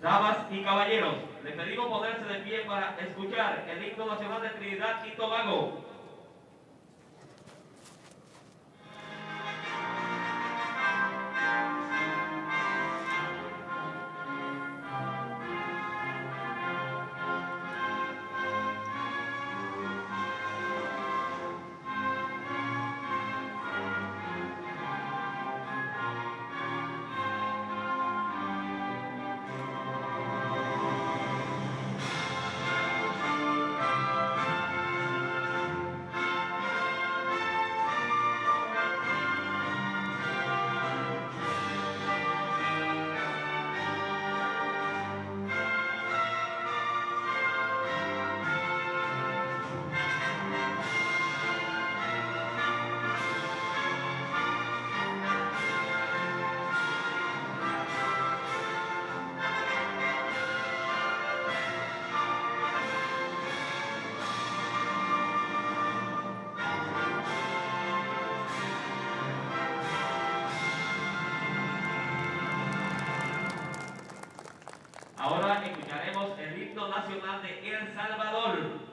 Damas y caballeros, les pedimos ponerse de pie para escuchar el himno nacional de Trinidad y Tobago. Ahora escucharemos el himno nacional de El Salvador.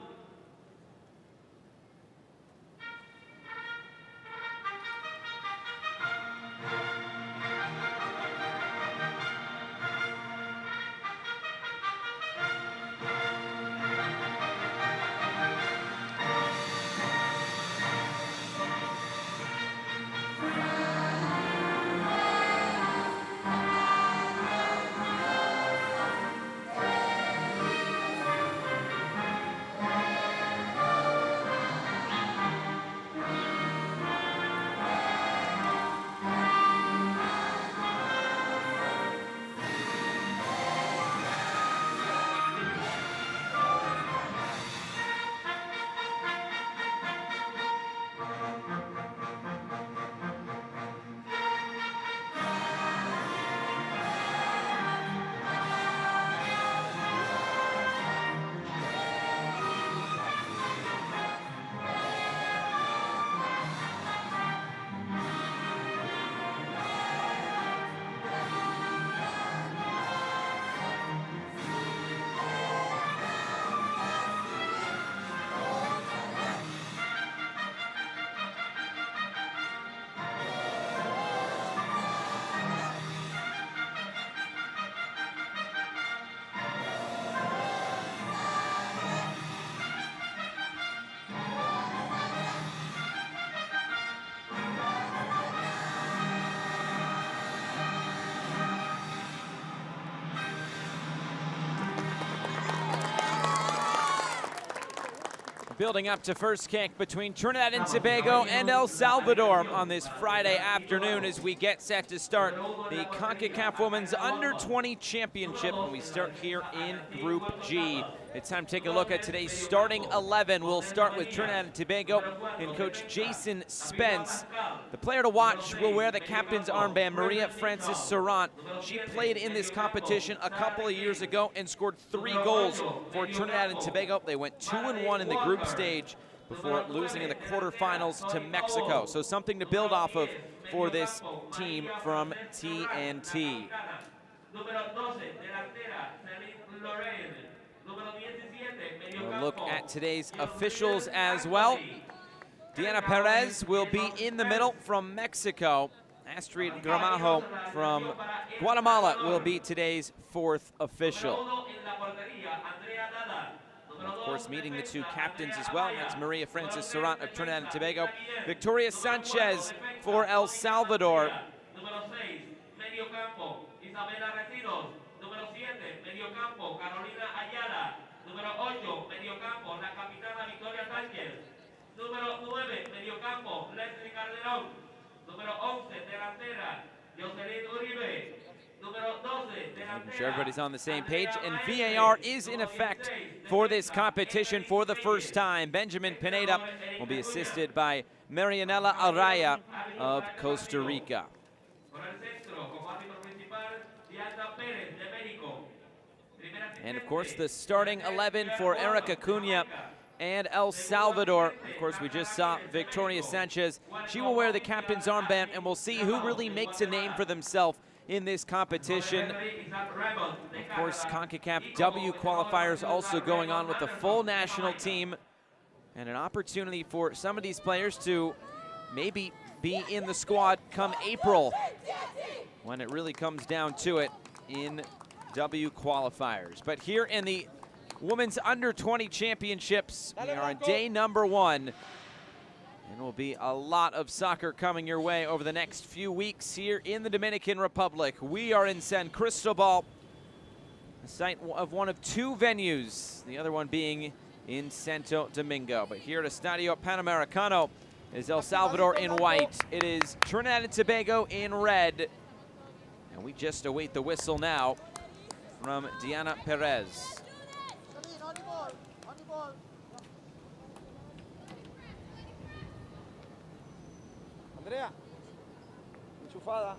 Building up to first kick between Trinidad and Tobago and El Salvador on this Friday afternoon as we get set to start the Concacaf Women's Under-20 Championship, and we start here in Group G. It's time to take a look at today's starting 11. We'll start with Trinidad and Tobago and Coach Jason Spence. The player to watch will wear the captain's armband, Maria Francis Serrant. She played in this competition a couple of years ago and scored 3 goals for Trinidad and Tobago. They went 2-1 in the group stage before losing in the quarterfinals to Mexico. So something to build off of for this team from TNT. We'll look at today's officials as well. Diana Perez will be in the middle from Mexico. Astrid Gramajo from Guatemala will be today's 4th official. And of course, meeting the 2 captains as well. That's Maria Francis Serrant of Trinidad and Tobago. Victoria Sanchez for El Salvador. Número 8, mediocampo, la capitana Victoria Sánchez. Número 9, mediocampo, Leslie Calderón. Número 11, delantera, Jocelyn Uribe. Número 12, delantera. Making sure everybody's on the same page, and VAR is in effect for this competition for the first time. Benjamin Pineda will be assisted by Marianela Araya of Costa Rica. And of course, the starting 11 for Erica Cunha and El Salvador. Of course, we just saw Victoria Sanchez. She will wear the captain's armband, and we'll see who really makes a name for themselves in this competition. Of course, Concacaf W qualifiers also going on with the full national team, and an opportunity for some of these players to maybe be in the squad come April, when it really comes down to it in W qualifiers. But here in the Women's Under-20 Championships, we are on day number 1. And will be a lot of soccer coming your way over the next few weeks here in the Dominican Republic. We are in San Cristobal, the site of one of 2 venues, the other one being in Santo Domingo. But here at Estadio Panamericano is El Salvador in white. It is Trinidad and Tobago in red. And we just await the whistle now from Diana Perez. Andrea, enchufada.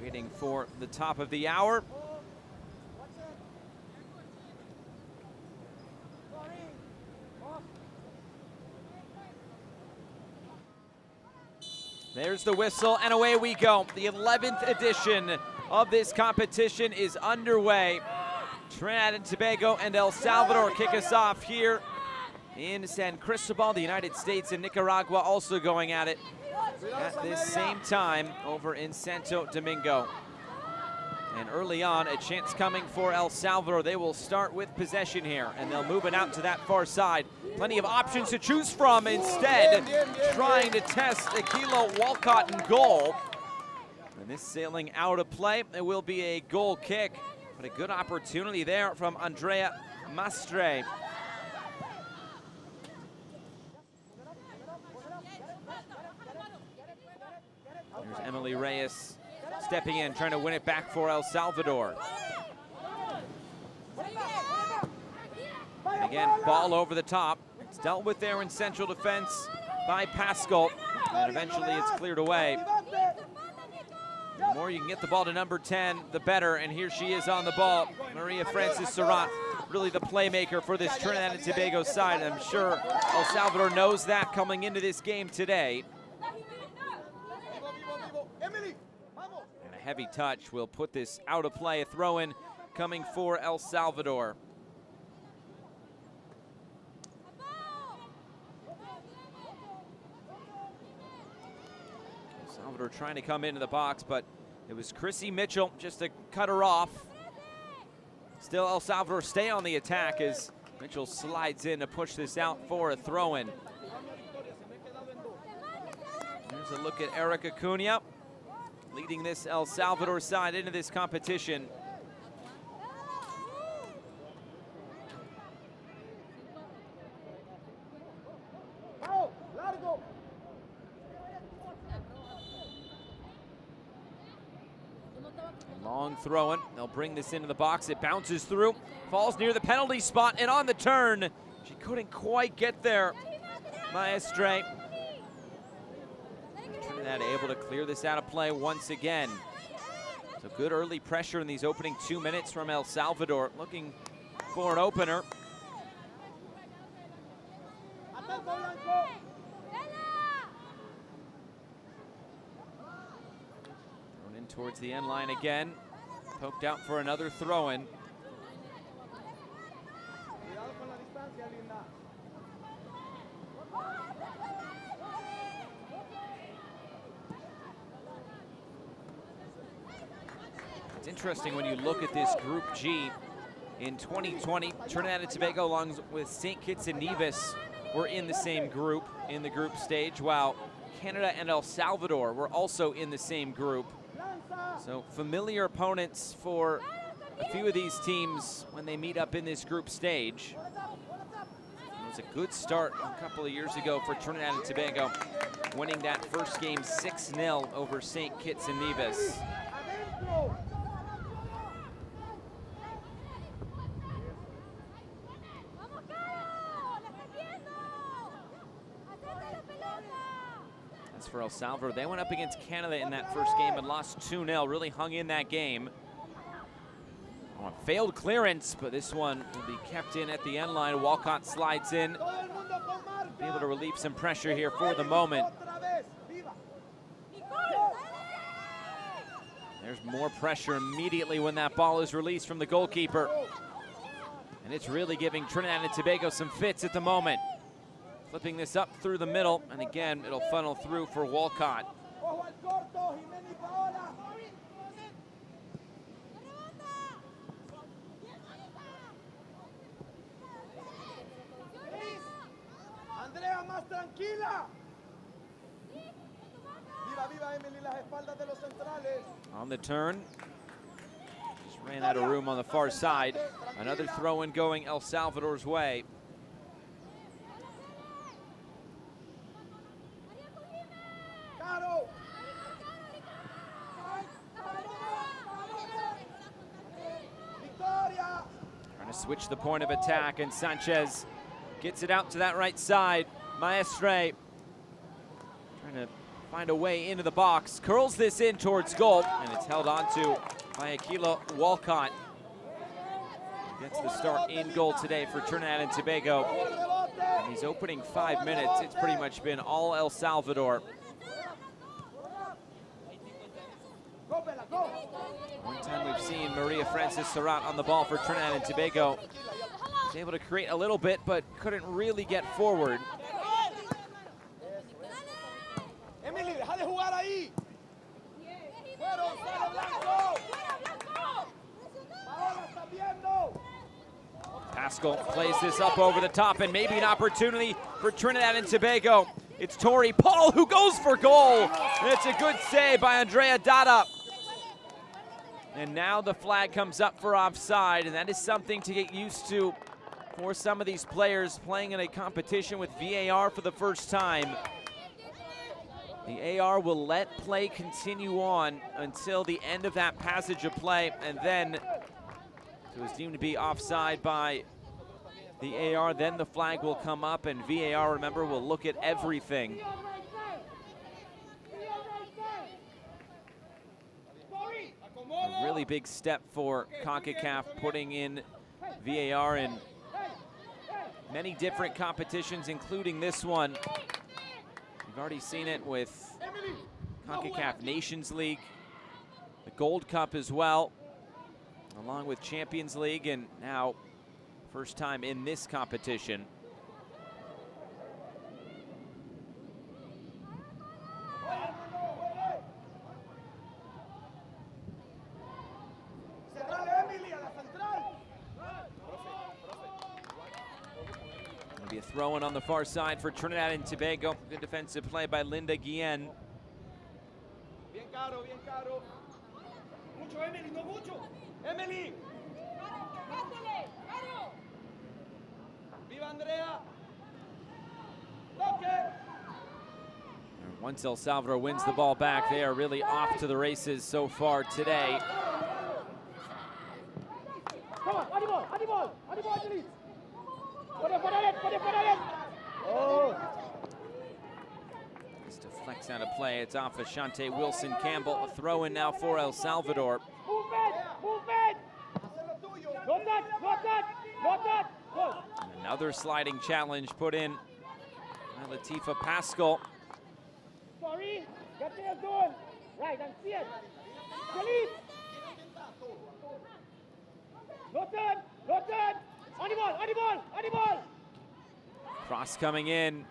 Waiting for the top of the hour. There's the whistle, and away we go. The 11th edition of this competition is underway. Trinidad and Tobago and El Salvador kick us off here in San Cristobal. The United States and Nicaragua also going at it at this same time over in Santo Domingo. And early on, a chance coming for El Salvador. They will start with possession here, and they'll move it out to that far side. Plenty of options to choose from. Instead, trying to test Aquilo Walcott in goal. And this sailing out of play, it will be a goal kick, but a good opportunity there from Andrea Mastre. There's Emily Reyes stepping in, trying to win it back for El Salvador. And again, ball over the top. It's dealt with there in central defense by Pascal, and eventually it's cleared away. The more you can get the ball to number 10, the better, and here she is on the ball. Maria Francis Surratt, really the playmaker for this Trinidad and Tobago side. I'm sure El Salvador knows that coming into this game today. And a heavy touch will put this out of play. A throw-in coming for El Salvador. El Salvador trying to come into the box, but it was Chrissy Mitchell just to cut her off. Still El Salvador stay on the attack as Mitchell slides in to push this out for a throw-in. Here's a look at Erica Cunha, leading this El Salvador side into this competition. Long throw-in. They'll bring this into the box. It bounces through, falls near the penalty spot, and on the turn, she couldn't quite get there. Maestre. Trinidad able to clear this out of play once again. So good early pressure in these opening 2 minutes from El Salvador, looking for an opener. Thrown in towards the end line again. Poked out for another throw-in. It's interesting when you look at this Group G. In 2020, Trinidad and Tobago, along with St. Kitts and Nevis, were in the same group in the group stage, while Canada and El Salvador were also in the same group. So familiar opponents for a few of these teams when they meet up in this group stage. It was a good start a couple of years ago for Trinidad and Tobago, winning that first game 6-0 over St. Kitts and Nevis. As for El Salvador, they went up against Canada in that first game and lost 2-0, really hung in that game. failed clearance, but this one will be kept in at the end line. Walcott slides in, be able to relieve some pressure here for the moment. There's more pressure immediately when that ball is released from the goalkeeper. And it's really giving Trinidad and Tobago some fits at the moment. Flipping this up through the middle, and again, it'll funnel through for Walcott. On the turn, just ran out of room on the far side. Another throw-in going El Salvador's way. Trying to switch the point of attack, and Sanchez gets it out to that right side. Maestre trying to find a way into the box, curls this in towards goal, and it's held onto by Aquila Walcott. Gets the start in goal today for Trinidad and Tobago. In these opening 5 minutes, it's pretty much been all El Salvador. One time we've seen Maria Francis Surratt on the ball for Trinidad and Tobago. Was able to create a little bit, but couldn't really get forward. Pascal plays this up over the top, and maybe an opportunity for Trinidad and Tobago. It's Tori Paul who goes for goal, and it's a good save by Andrea Dada. And now the flag comes up for offside, and that is something to get used to for some of these players playing in a competition with VAR for the first time. The AR will let play continue on until the end of that passage of play, and then it was deemed to be offside by the AR, then the flag will come up, and VAR, remember, will look at everything. A really big step for Concacaf, putting in VAR in many different competitions, including this one. We've already seen it with Concacaf Nations League, the Gold Cup as well, along with Champions League, and now first time in this competition. It'll be a throw-in on the far side for Trinidad and Tobago. Good defensive play by Linda Guillen. Bien caro, bien caro. Mucho, Emily, no mucho. Emily. Viva Andrea. Once El Salvador wins the ball back, they are really off to the races so far today. Come on, Anibal, please. Just to flex out of play, it's off of Shante Wilson-Campbell. A throw in now for El Salvador. Move it. No touch. And another sliding challenge put in by Latifa Pascal. Sorry, get there, zone. Right, and see it. Release. No turn. Anibal. Cross coming in.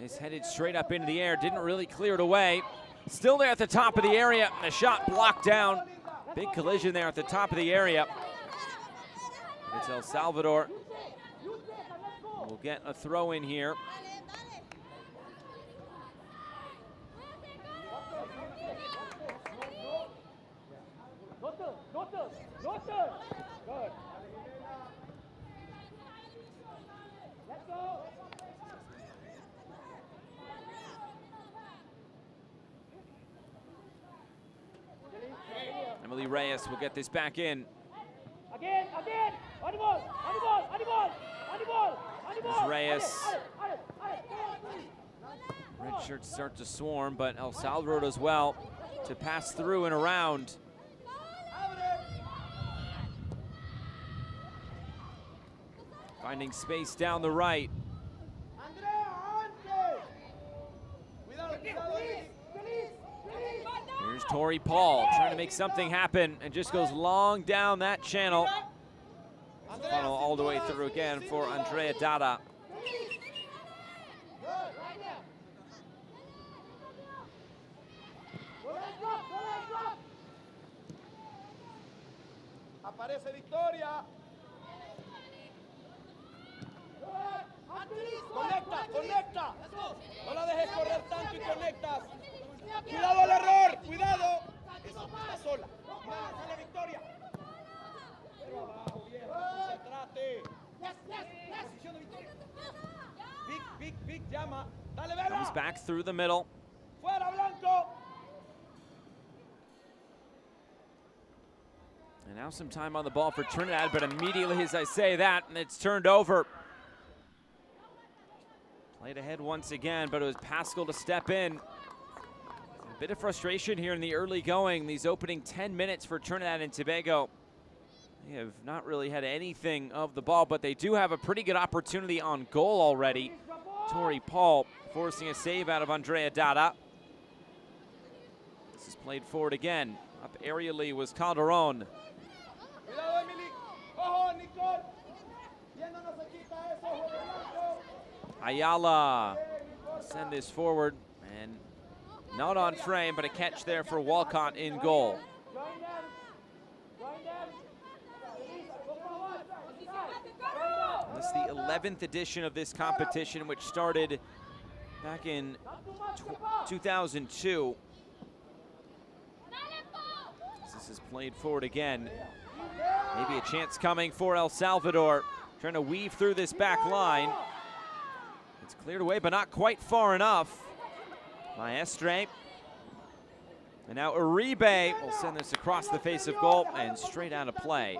Is headed straight up into the air. Didn't really clear it away. Still there at the top of the area. And the shot blocked down. Big collision there at the top of the area. It's El Salvador. We'll get a throw in here. No turn. Good. Let's go. Emily Reyes will get this back in. Again. Anibal. There's Reyes. Red shirts start to swarm, but El Salvador does well to pass through and around. Finding space down the right. Here's Tori Paul trying to make something happen and just goes long down that channel. Funnel all the way through again for Andrea Dada. Aparece Victoria. Conecta, conecta. No la dejes correr tanto y conectas. Cuidado al error, cuidado. Eso, está sola. Sale Victoria. Pero abajo, viejo, concentrate. Posición de Victoria. Vic, llama. Dale, Vela. Comes back through the middle. Fuera, Blanco. And now some time on the ball for Trinidad, but immediately as I say that, it's turned over. Played ahead once again, but it was Pascal to step in. A bit of frustration here in the early going, these opening 10 minutes for Trinidad and Tobago. They have not really had anything of the ball, but they do have a pretty good opportunity on goal already. Tori Paul forcing a save out of Andrea Dada. This is played forward again. Up aerially was Calderon. Ayala send this forward and not on frame, but a catch there for Walcott in goal. This is the 11th edition of this competition, which started back in 2002. This is played forward again. Maybe a chance coming for El Salvador. Trying to weave through this back line. It's cleared away, but not quite far enough. Maestre. And now Uribe will send this across the face of goal and straight out of play.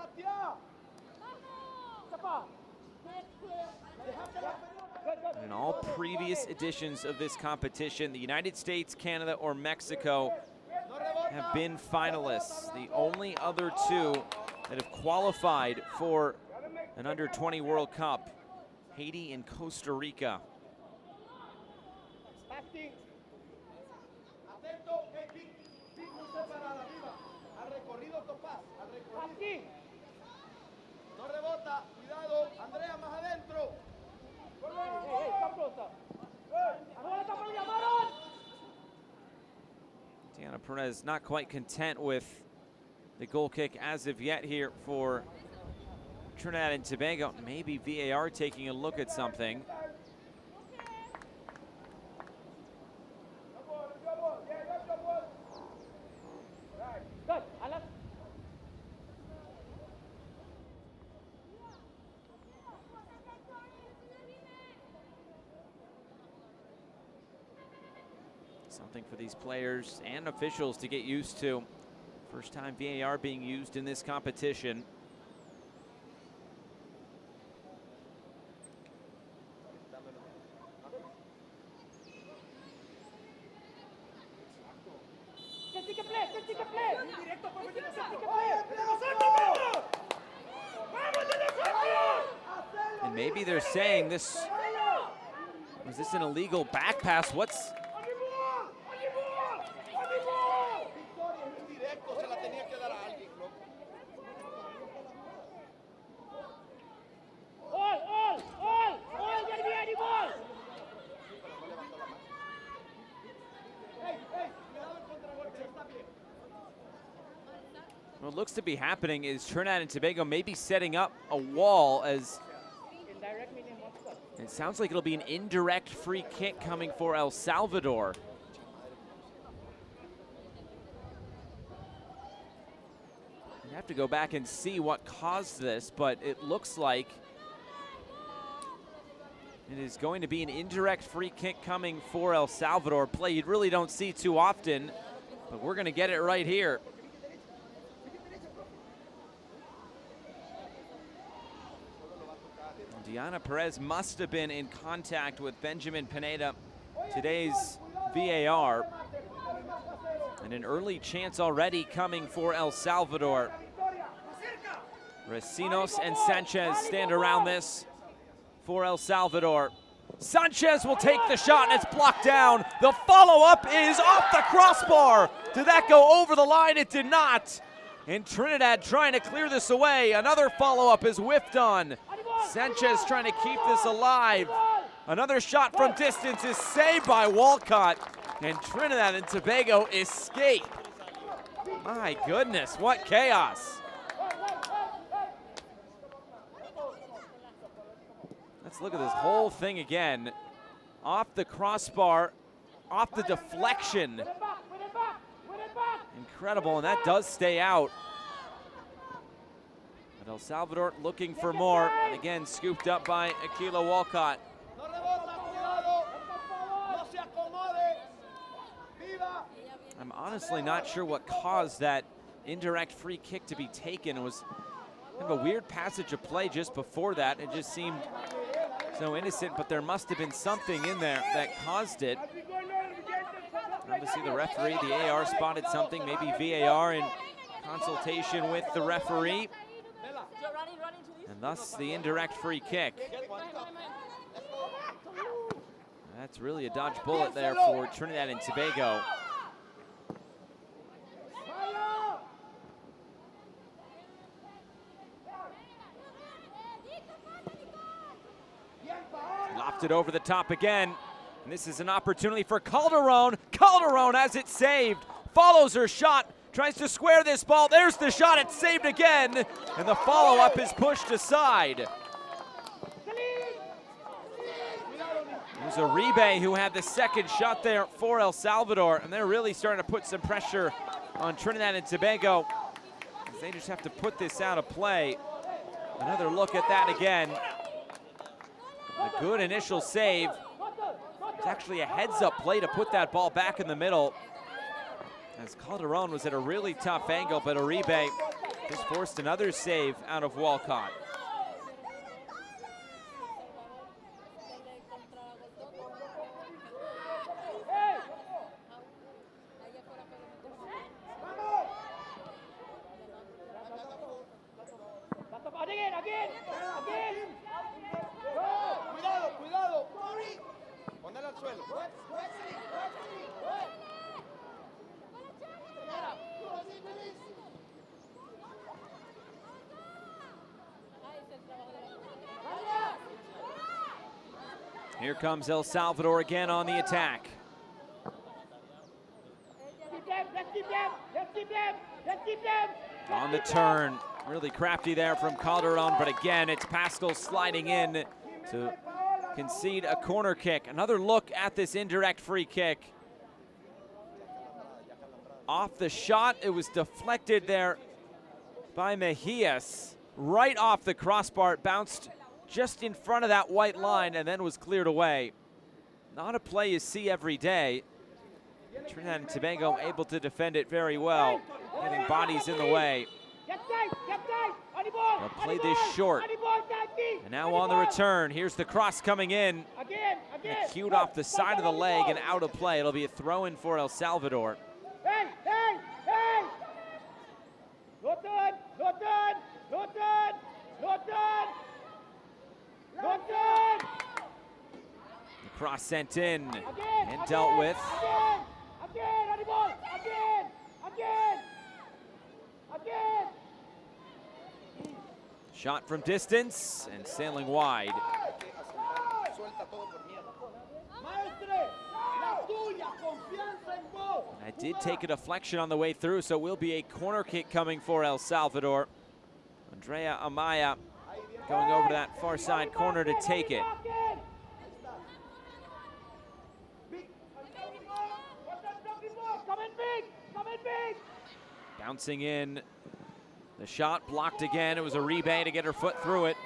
In all previous editions of this competition, the United States, Canada, or Mexico have been finalists. The only other two that have qualified for an under-20 World Cup, Haiti and Costa Rica. Diana Perez not quite content with the goal kick as of yet here for Trinidad and Tobago. Maybe VAR taking a look at something. Something for these players and officials to get used to. First time VAR being used in this competition. And maybe they're saying this, was this an illegal back pass? What's... What looks to be happening is Trinidad and Tobago may be setting up a wall, as it sounds like it'll be an indirect free kick coming for El Salvador. We'd have to go back and see what caused this, but it looks like it is going to be an indirect free kick coming for El Salvador. Play you really don't see too often, but we're going to get it right here. Diana Perez must have been in contact with Benjamin Pineda, today's VAR. And an early chance already coming for El Salvador. Recinos and Sanchez stand around this. for El Salvador. Sanchez will take the shot, and it's blocked down. The follow-up is off the crossbar. Did that go over the line? It did not. And Trinidad trying to clear this away. Another follow-up is whiffed on. Sanchez trying to keep this alive. Another shot from distance is saved by Walcott. And Trinidad and Tobago escape. My goodness, what chaos. Let's look at this whole thing again. Off the crossbar, off the deflection. Incredible, and that does stay out. But El Salvador looking for more, and again scooped up by Aquila Walcott. I'm honestly not sure what caused that indirect free kick to be taken. It was kind of a weird passage of play just before that. It just seemed so innocent, but there must have been something in there that caused it. Obviously the referee, the AR spotted something, maybe VAR in consultation with the referee. And thus the indirect free kick. That's really a dodged bullet there for Trinidad and Tobago. Lofted over the top again. And this is an opportunity for Calderon. Calderon has it saved. Follows her shot. Tries to square this ball. There's the shot. It's saved again. And the follow-up is pushed aside. There's Uribe who had the second shot there for El Salvador. And they're really starting to put some pressure on Trinidad and Tobago. They just have to put this out of play. Another look at that again. A good initial save. It's actually a heads-up play to put that ball back in the middle. As Calderon was at a really tough angle, but Uribe just forced another save out of Walcott. Here comes El Salvador again on the attack. On the turn, really crafty there from Calderon, but again, it's Pascal sliding in to concede a corner kick. Another look at this indirect free kick. Off the shot, it was deflected there by Mejias. Right off the crossbar, it bounced just in front of that white line and then was cleared away. Not a play you see every day. Trinidad and Tobago able to defend it very well, getting bodies in the way. They'll play this short. And now on the return, here's the cross coming in. Cued off the side of the leg and out of play. It'll be a throw-in for El Salvador. The cross sent in and dealt with. Shot from distance and sailing wide. I did take a deflection on the way through, so it will be a corner kick coming for El Salvador. Andrea Amaya going over to that far side corner to take it. Bouncing in. The shot blocked again. It was Uribe to get her foot through it.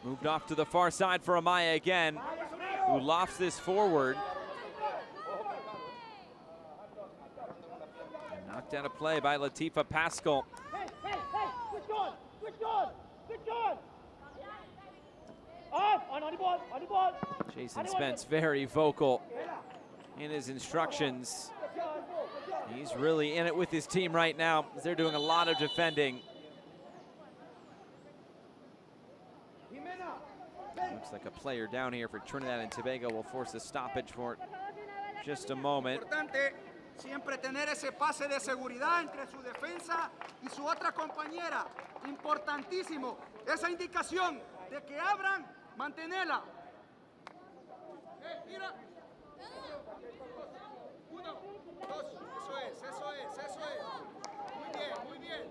Moved off to the far side for Amaya again, who lofts this forward. And knocked out of play by Latifa Pascal. Jason Spence very vocal in his instructions. He's really in it with his team right now. They're doing a lot of defending. Looks like a player down here for Trinidad and Tobago will force a stoppage for just a moment. Importante siempre tener ese pase de seguridad entre su defensa y su otra compañera. Importantísimo esa indicación de que abran, mantenerla. Mira. 1, 2, eso es. Muy bien, muy bien.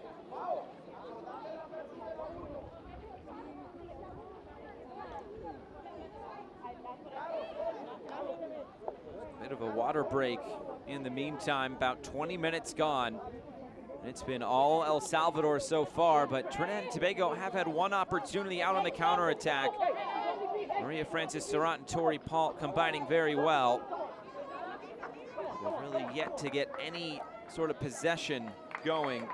Bit of a water break in the meantime, about 20 minutes gone. It's been all El Salvador so far, but Trinidad and Tobago have had one opportunity out on the counterattack. Maria Francis Serrant and Tori Paul combining very well. They've really yet to get any sort of possession going.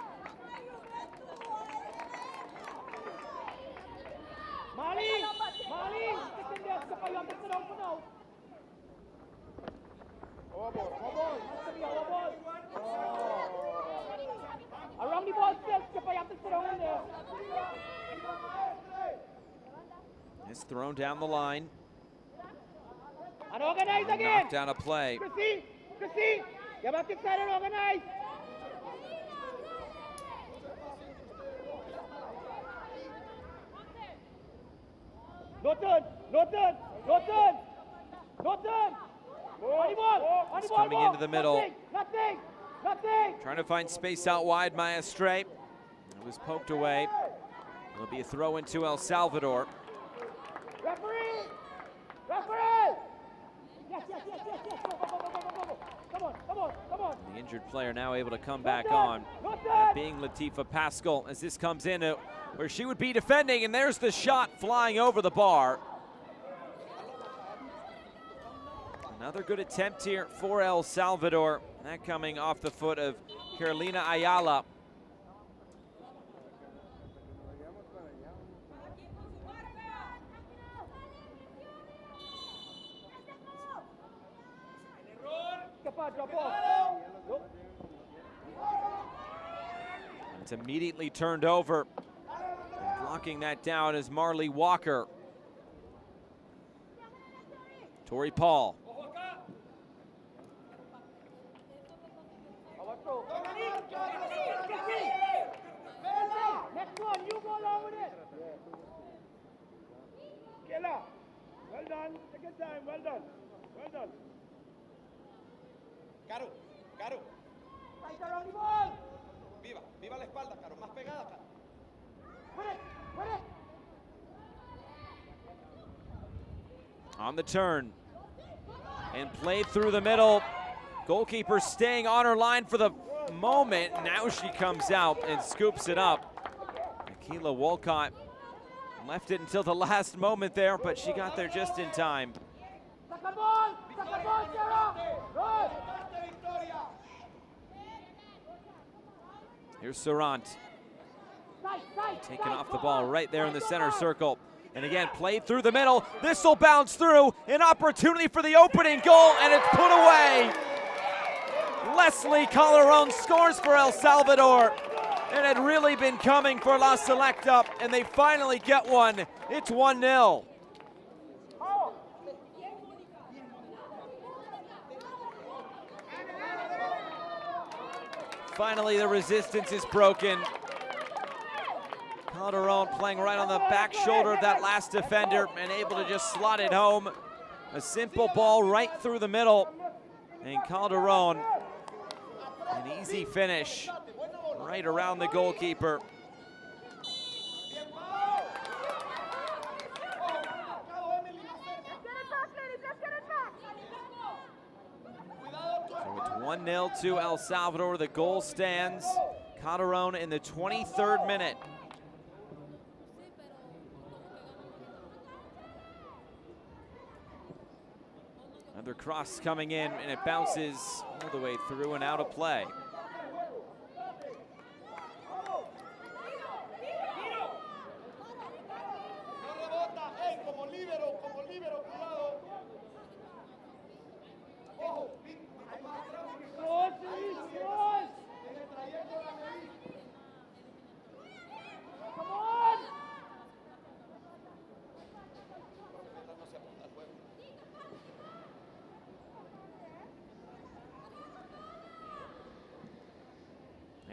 It's thrown down the line. Knocked down a play. He's coming into the middle. Trying to find space out wide, Maestre. It was poked away. It'll be a throw into El Salvador. Referee! Yes. Come on. The injured player now able to come back on. That being Latifa Pascal as this comes in where she would be defending, and there's the shot flying over the bar. Another good attempt here for El Salvador. That coming off the foot of Carolina Ayala. It's immediately turned over. And blocking that down is Marley Walker. Tori Paul. Next one, you go along with it. Kela, well done. Second time, well done. Caro. Right around the ball. Viva la espalda, Caro. Más pegada, Caro. Put it. On the turn. And played through the middle. Goalkeeper staying on her line for the moment. Now she comes out and scoops it up. Akila Wolcott left it until the last moment there, but she got there just in time. Here's Serrant. Taking off the ball right there in the center circle. And again, played through the middle. This will bounce through. An opportunity for the opening goal, and it's put away. Leslie Calderon scores for El Salvador. It had really been coming for La Selecta, and they finally get one. It's 1-0. Finally, the resistance is broken. Calderon playing right on the back shoulder of that last defender and able to just slot it home. A simple ball right through the middle. And Calderon, an easy finish right around the goalkeeper. So it's 1-0 to El Salvador. The goal stands. Calderon in the 23rd minute. Another cross coming in, and it bounces all the way through and out of play.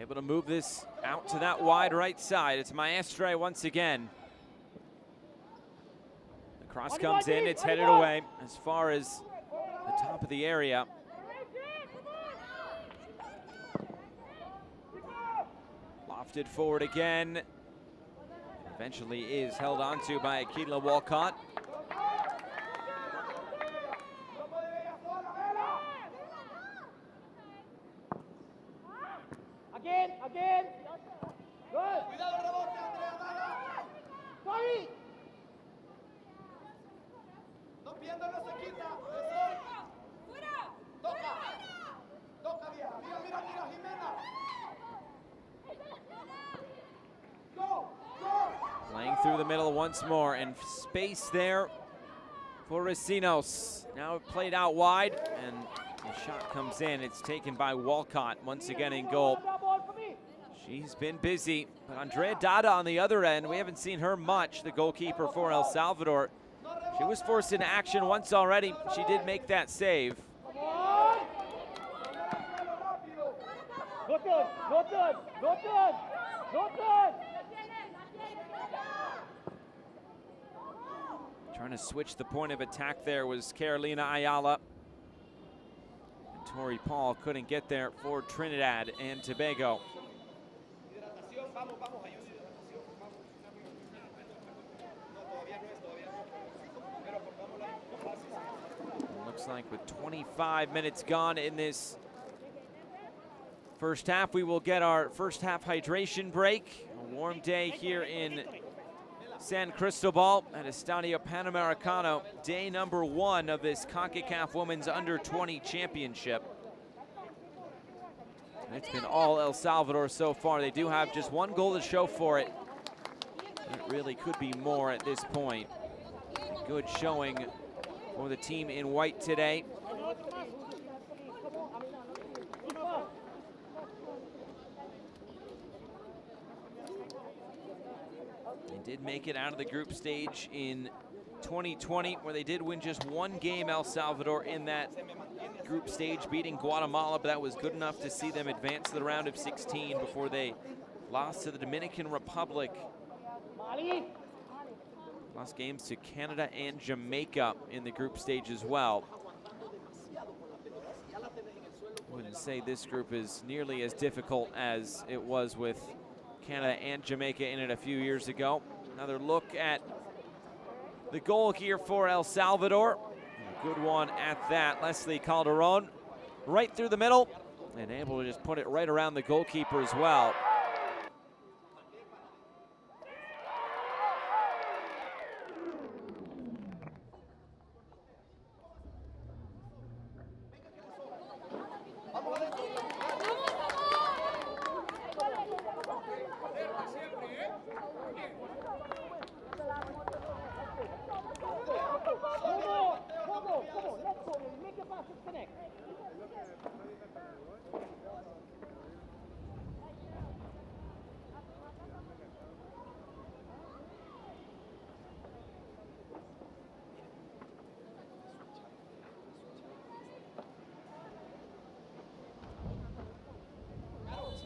Able to move this out to that wide right side. It's Maestre once again. The cross comes in, it's headed away as far as the top of the area. Lofted forward again. Eventually is held onto by Keila Walcott. Again. Good. Cuidado el rebote, Andrea. Sorry. No pierdas, no se quita. Toca, vieja. Mira, Jimena. Go. Playing through the middle once more, and space there for Recinos. Now played out wide, and the shot comes in. It's taken by Walcott once again in goal. She's been busy, but Andrea Dada on the other end, we haven't seen her much, the goalkeeper for El Salvador. She was forced into action once already. She did make that save. Trying to switch the point of attack there was Carolina Ayala. And Tori Paul couldn't get there for Trinidad and Tobago. Looks like with 25 minutes gone in this first half, we will get our first half hydration break. A warm day here in San Cristobal at Estadio Panamericano, day number 1 of this Concacaf Women's Under-20 Championship. It's been all El Salvador so far. They do have just 1 goal to show for it. It really could be more at this point. Good showing for the team in white today. They did make it out of the group stage in 2020, where they did win just 1 game, El Salvador, in that group stage, beating Guatemala, but that was good enough to see them advance to the round of 16 before they lost to the Dominican Republic. Lost games to Canada and Jamaica in the group stage as well. I wouldn't say this group is nearly as difficult as it was with Canada and Jamaica in it a few years ago. Another look at the goal here for El Salvador. A good one at that. Leslie Calderon right through the middle and able to just put it right around the goalkeeper as well.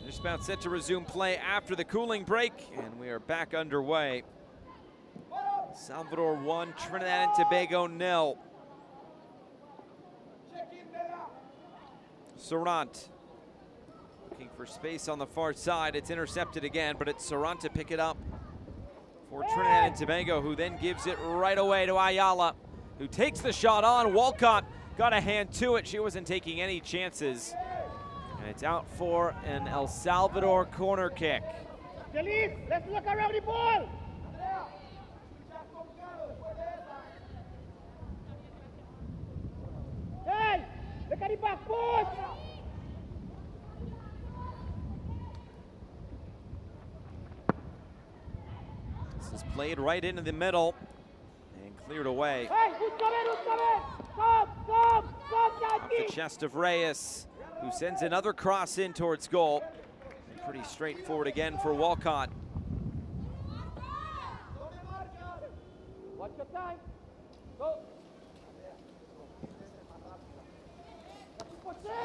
Just about set to resume play after the cooling break, and we are back underway. Salvador 1, Trinidad and Tobago 0. Sarant looking for space on the far side. It's intercepted again, but it's Sarant to pick it up for Trinidad and Tobago, who then gives it right away to Ayala, who takes the shot on. Walcott got a hand to it. She wasn't taking any chances. And it's out for an El Salvador corner kick. Feliz, let's look around the ball. Hey, look at the back post. This is played right into the middle and cleared away. Hey, who's coming? Come, Off the chest of Reyes, who sends another cross in towards goal. And pretty straightforward again for Walcott. Watch your time. Go.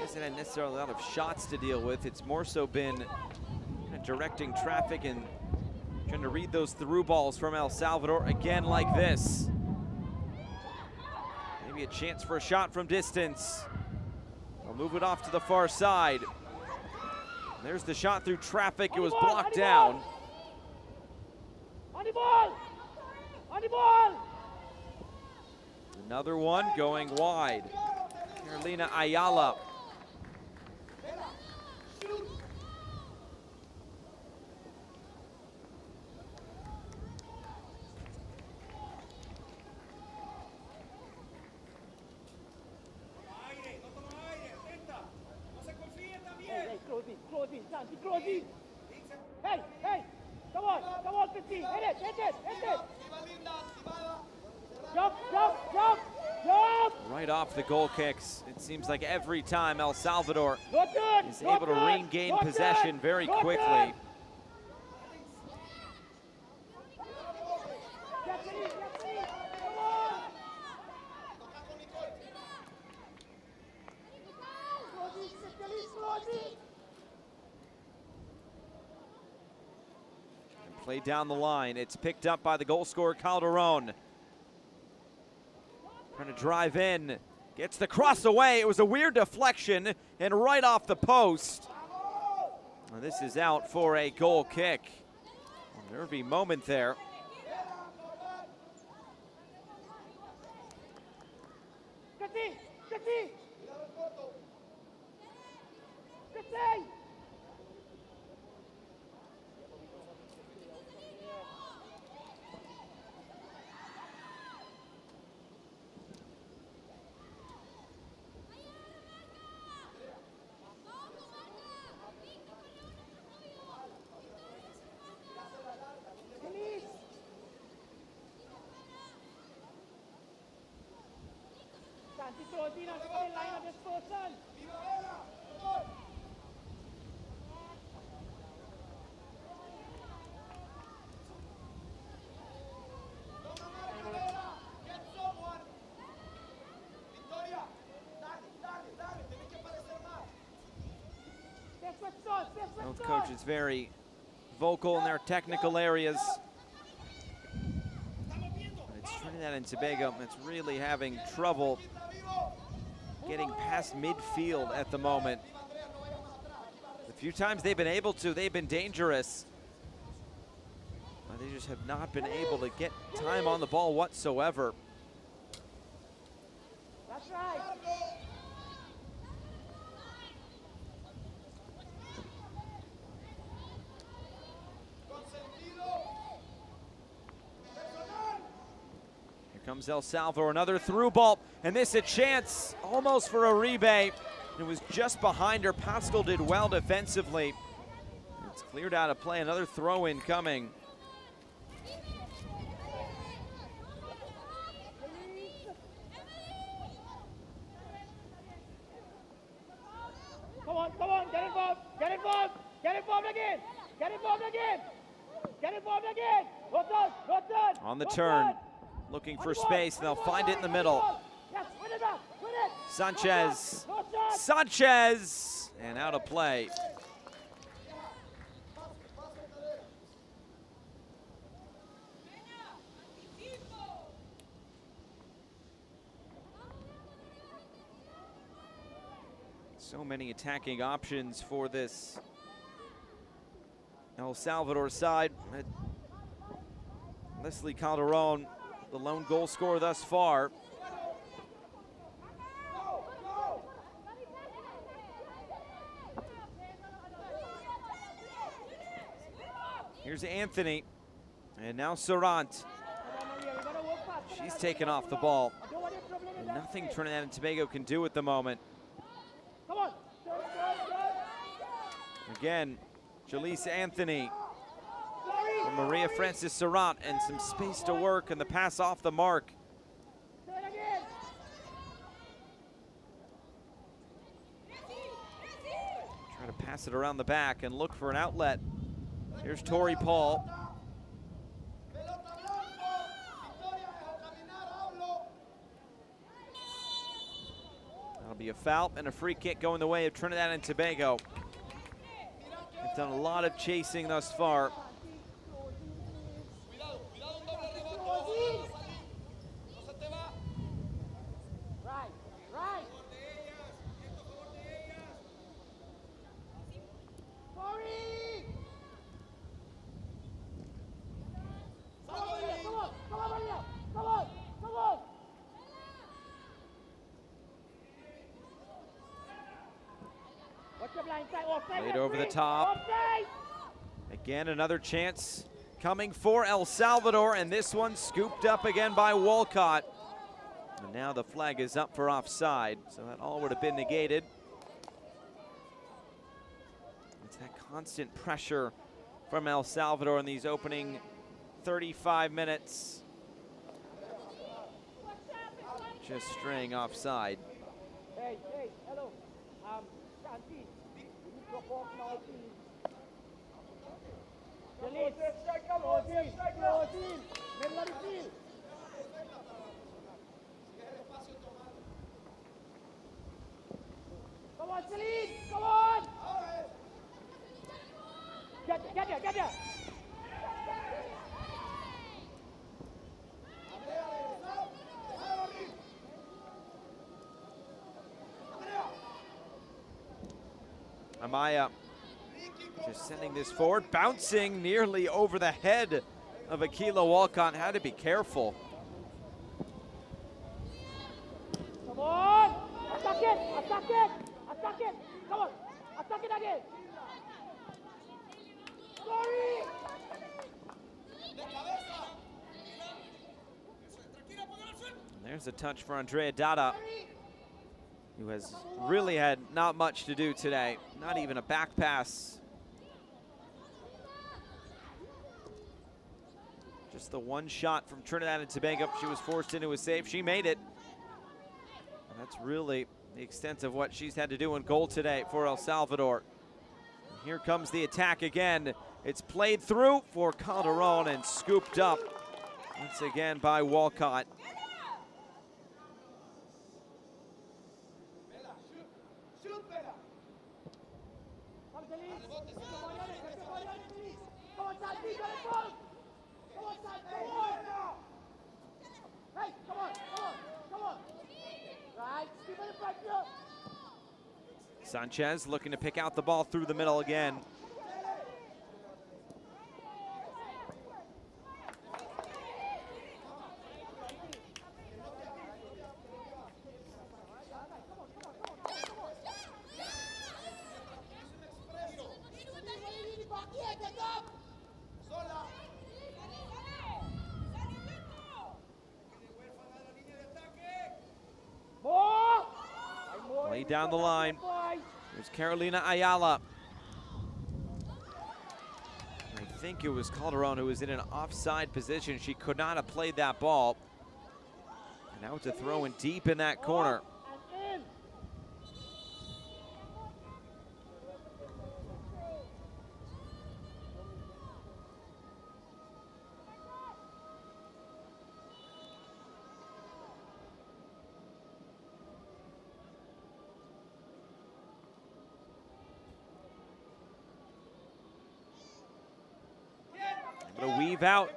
Hasn't had necessarily a lot of shots to deal with. It's more so been kind of directing traffic and trying to read those through balls from El Salvador again like this. Maybe a chance for a shot from distance. They'll move it off to the far side. There's the shot through traffic. It was blocked down. Another one going wide. Carolina Ayala. Hey, come on, 15, hit it. Jump. Right off the goal kicks. It seems like every time El Salvador is able to regain possession very quickly. Play down the line. It's picked up by the goal scorer, Calderon. Trying to drive in. Gets the cross away. It was a weird deflection and right off the post. Well, this is out for a goal kick. A nervy moment there. Both coaches very vocal in their technical areas. But it's Trinidad and Tobago that's really having trouble getting past midfield at the moment. The few times they've been able to, they've been dangerous. But they just have not been able to get time on the ball whatsoever. That's right. Comes El Salvador, another through ball, and this a chance almost for a rebate. It was just behind her. Pascal did well defensively. It's cleared out of play, another throw-in coming. Come on, get involved again. Well done. On the turn. Looking for space, and they'll find it in the middle. Sanchez, and out of play. So many attacking options for this El Salvador side. Leslie Calderon, the lone goal scorer thus far. Here's Anthony, and now Sarant. She's taken off the ball. And nothing Trinidad and Tobago can do at the moment. Again, Jaleesa Anthony. And Maria Francis Sarant, and some space to work, and the pass off the mark. Try to pass it around the back and look for an outlet. Here's Tori Paul. That'll Be a foul and a free kick going the way of Trinidad and Tobago. They've done a lot of chasing thus far. Played over the top. Again, another chance coming for El Salvador, and this one scooped up again by Walcott. And now the flag is up for offside, so that all would have been negated. It's that constant pressure from El Salvador in these opening 35 minutes. Just straying offside. Hey, hello. Santi, you need to walk now, please. Come on, Celine, come on! Get there! Amaya just sending this forward, bouncing nearly over the head of Aquila Walcott. Had to be careful. Come on! Attack it! Come on! Attack it again! Sorry! And there's a touch for Andrea Dada, who has really had not much to do today. Not even a back pass. Just the one shot from Trinidad and Tobago. She was forced into a save. She made it. And that's really the extent of what she's had to do in goal today for El Salvador. And here comes the attack again. It's played through for Calderon and scooped up once again by Walcott. Sanchez looking to pick out the ball through the middle again. Play down the line. There's Carolina Ayala. I think it was Calderon who was in an offside position. She could not have played that ball. And now it's a throw in deep in that corner. To weave out.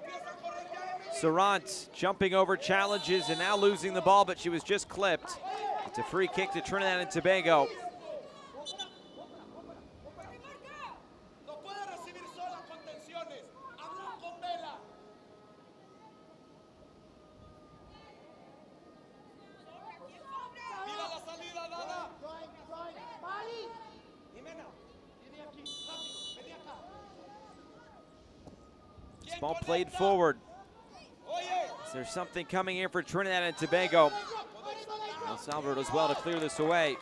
Sarant jumping over challenges and now losing the ball, but she was just clipped. It's a free kick to Trinidad and Tobago. Ball played forward. Is there something coming here for Trinidad and Tobago? El Salvador does well to clear this away.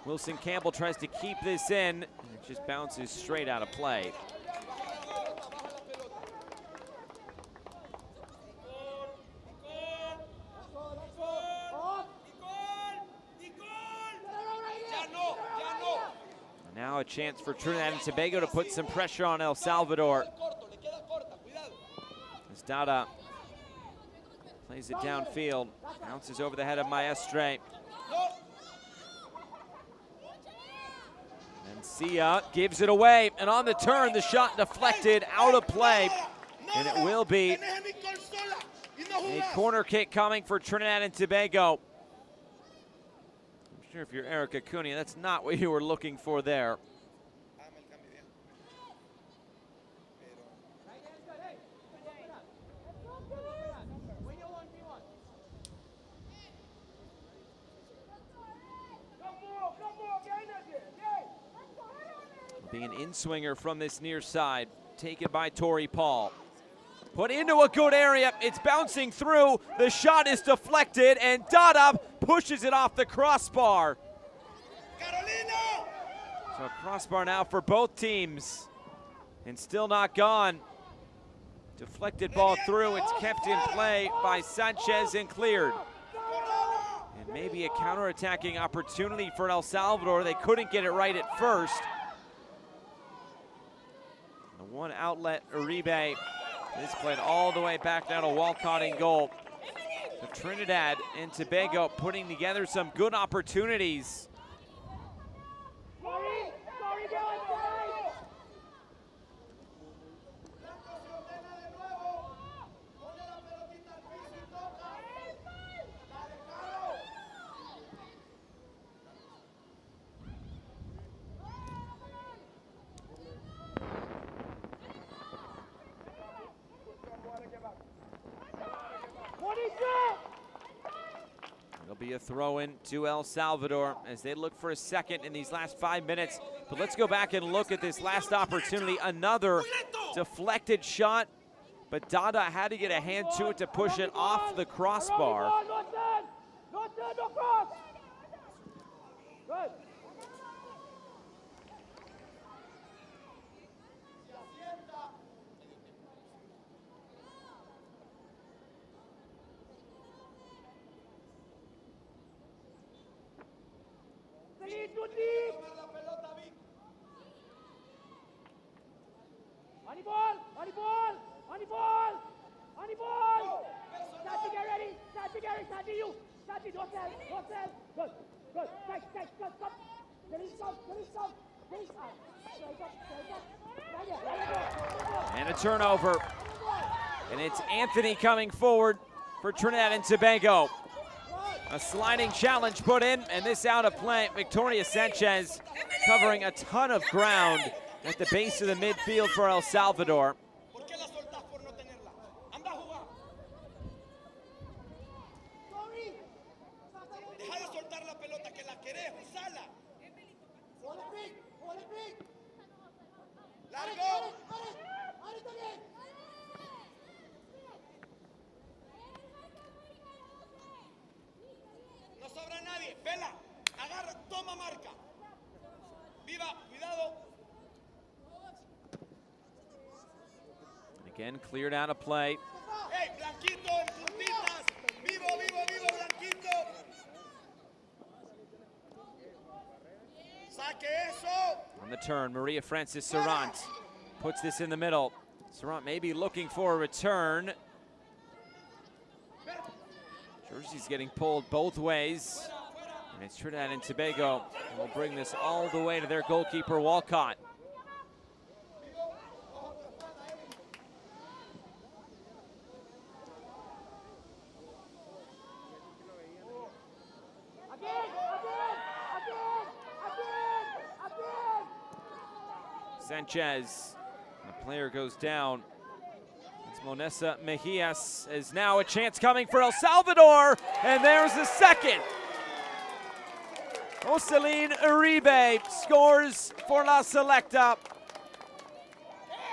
Wilson Campbell tries to keep this in, and it just bounces straight out of play. Now a chance for Trinidad and Tobago to put some pressure on El Salvador. As Dada plays it downfield, bounces over the head of Maestre. Sia gives it away, and on the turn, the shot deflected out of play, and it will be a corner kick coming for Trinidad and Tobago. I'm sure if you're Eric Acuna, that's not what you were looking for there. Being an in-swinger from this near side, taken by Torrey Paul. Put into a good area, it's bouncing through, the shot is deflected, and Dada pushes it off the crossbar. So crossbar now for both teams, and still not gone. Deflected ball through, it's kept in play by Sanchez and cleared. And maybe a counterattacking opportunity for El Salvador. They couldn't get it right at first. The one outlet, Uribe, is played all the way back down to Walcott in goal. So Trinidad and Tobago putting together some good opportunities. It'll be a throw-in to El Salvador as they look for a second in these last 5 minutes. But let's go back and look at this last opportunity. Another deflected shot, but Dada had to get a hand to it to push it off the crossbar. Good. And a turnover. And it's Anthony coming forward for Trinidad and Tobago. A sliding challenge put in, and this out of play. Victoria Sanchez covering a ton of ground at the base of the midfield for El Salvador. Again, cleared out of play. On the turn, Maria Francis Serrant puts this in the middle. Serrant maybe looking for a return. Jersey's getting pulled both ways. And it's Trinidad and Tobago who will bring this all the way to their goalkeeper, Walcott. Sanchez, the player goes down. It's Monessa Mejias, is now a chance coming for El Salvador, and there's the second. Jocelyn Uribe scores for La Selecta.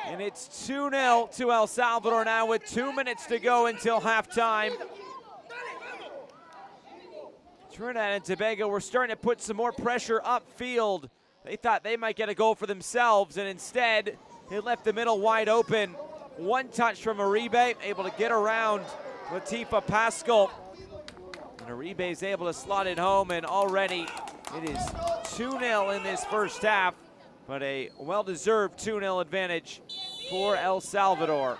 And it's 2-0 to El Salvador now with 2 minutes to go until halftime. Trinidad and Tobago were starting to put some more pressure upfield. They thought they might get a goal for themselves, and instead, they left the middle wide open. One touch from Uribe, able to get around Latifa Pascal. And Uribe is able to slot it home, and already it is 2-0 in this first half, but a well-deserved 2-0 advantage for El Salvador.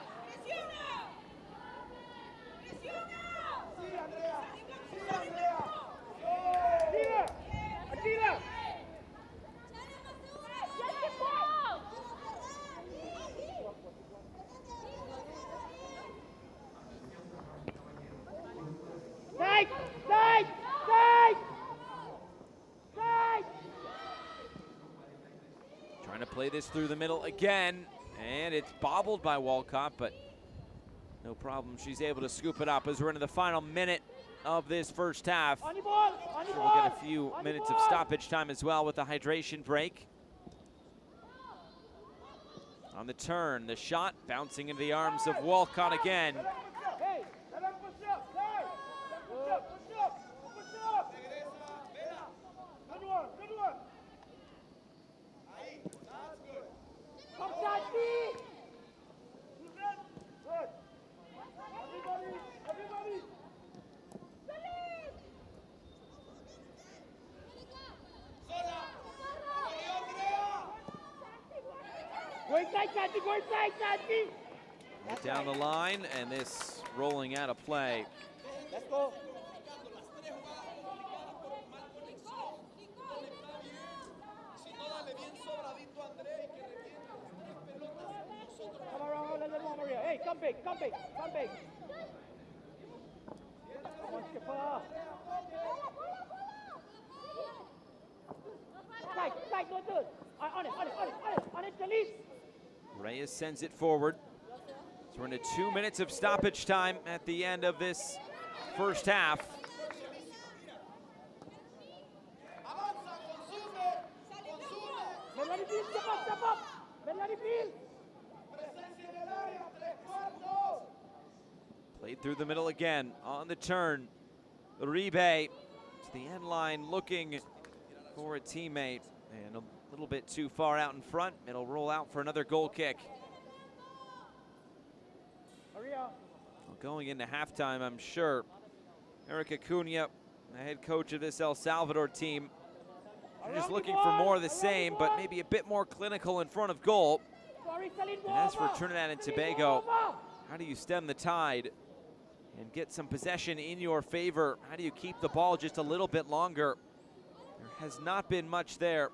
play this through the middle again, and it's bobbled by Walcott, but no problem. She's able to scoop it up as we're into the final minute of this first half. We'll get a few minutes of stoppage time as well with the hydration break. On the turn, the shot bouncing into the arms of Walcott again. Down the line, and this rolling out of play. Let's go. Come around a little more, Maria. Hey, come big, come big, come big. Strike, no good. On it, Feliz. Reyes sends it forward. So we're into 2 minutes of stoppage time at the end of this first half. Played through the middle again on the turn. Uribe to the end line looking for a teammate, and a little bit too far out in front. It'll roll out for another goal kick. Well, going into halftime, I'm sure Eric Acuna, the head coach of this El Salvador team, are just looking for more of the same, but maybe a bit more clinical in front of goal. And as for Trinidad and Tobago, how do you stem the tide and get some possession in your favor? How do you keep the ball just a little bit longer? There has not been much there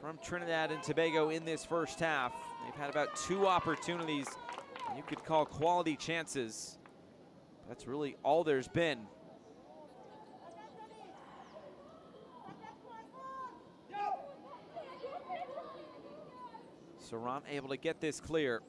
from Trinidad and Tobago in this first half. They've had about 2 opportunities you could call quality chances. That's really all there's been. Serrant able to get this clear.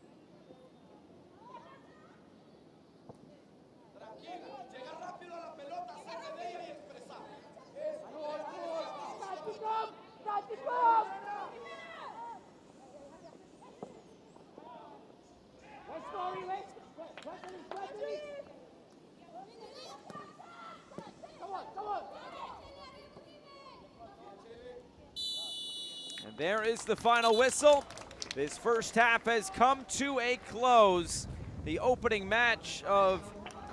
And there is the final whistle. This first half has come to a close. The opening match of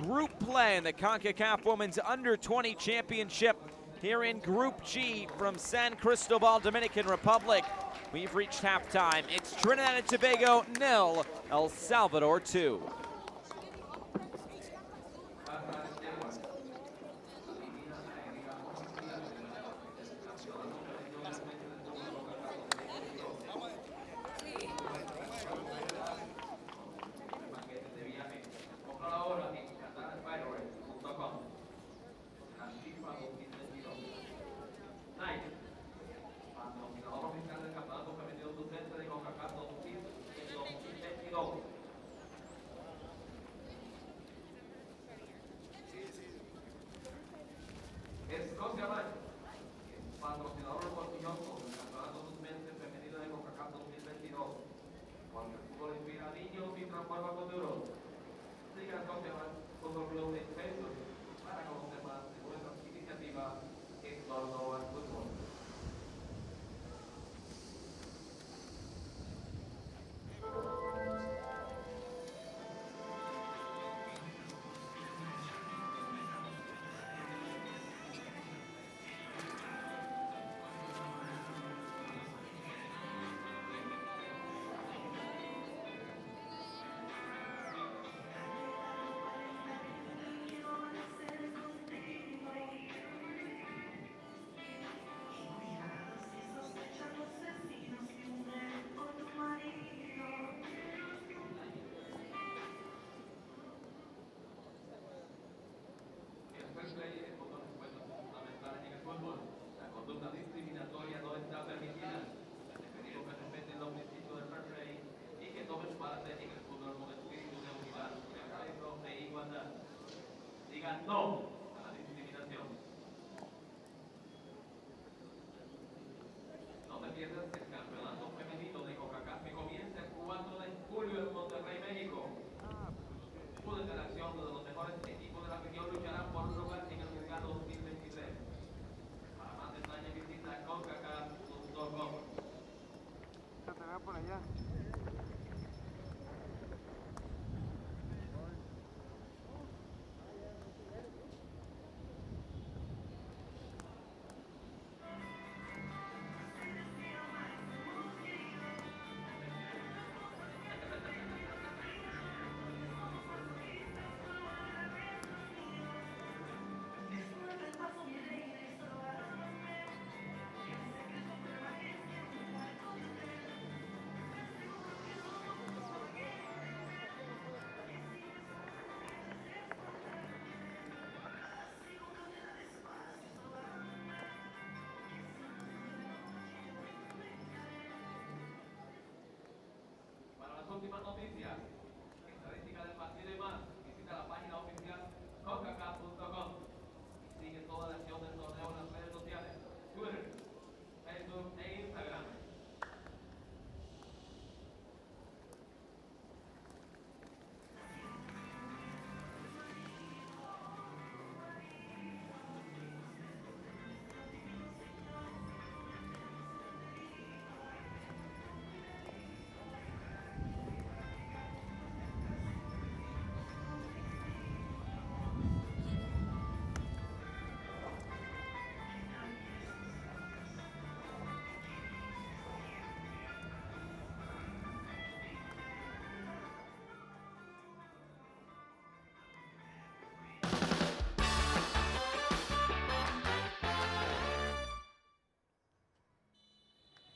group play in the Concacaf Women's Under-20 Championship here in Group G from San Cristobal, Dominican Republic. We've reached halftime. It's Trinidad and Tobago 0, El Salvador 2. diga no a la discriminación. No te pierdas el campeonato femenino de Concacaf que comienza el 4 de julio en Monterrey, México. Una interacción donde los mejores equipos de la región lucharán por un lugar en el Mundial 2023. Para más detalles visita concacaf.com. Se te vea por allá. Últimas noticias, estadística del partido y más, visita la página oficial concacaf.com y sigue toda la acción del torneo en las redes sociales, Twitter, Facebook e Instagram.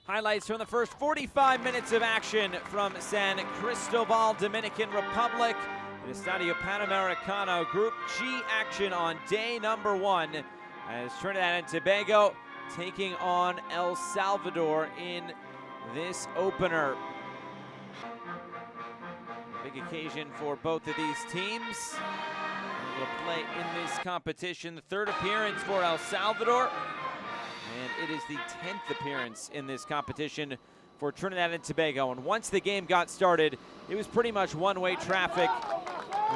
Highlights from the first 45 minutes of action from San Cristobal, Dominican Republic. The Estadio Panamericano Group G action on day number 1 as Trinidad and Tobago taking on El Salvador in this opener. A big occasion for both of these teams. Able to play in this competition. The third appearance for El Salvador. And it is the 10th appearance in this competition for Trinidad and Tobago. And once the game got started, it was pretty much one-way traffic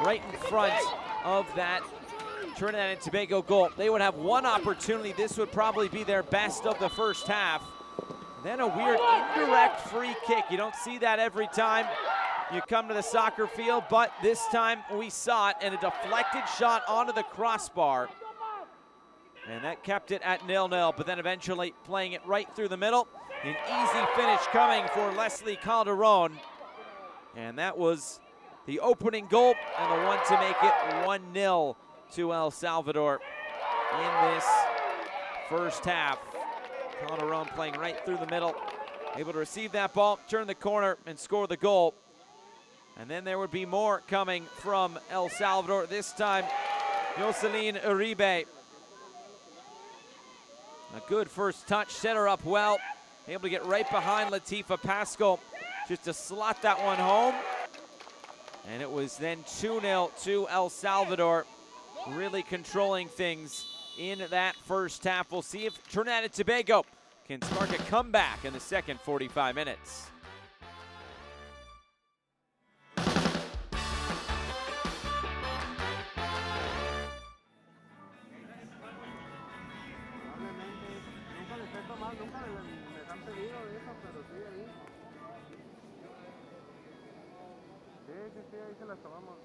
right in front of that Trinidad and Tobago goal. They would have one opportunity. This would probably be their best of the first half. Then a weird indirect free kick. You don't see that every time you come to the soccer field, but this time we saw it, and a deflected shot onto the crossbar. And that kept it at 0-0, but then eventually playing it right through the middle. An easy finish coming for Leslie Calderon. And that was the opening goal and the one to make it 1-0 to El Salvador in this first half. Calderon playing right through the middle, able to receive that ball, turn the corner, and score the goal. And then there would be more coming from El Salvador. This time, Jocelyn Uribe. A good first touch, set her up well. Able to get right behind Latifa Pascal just to slot that one home. And it was then 2-0 to El Salvador, really controlling things in that first half. We'll see if Trinidad and Tobago can spark a comeback in the second 45 minutes. Nunca les han pedido de eso, pero sí ahí. Sí, ahí se las tomamos.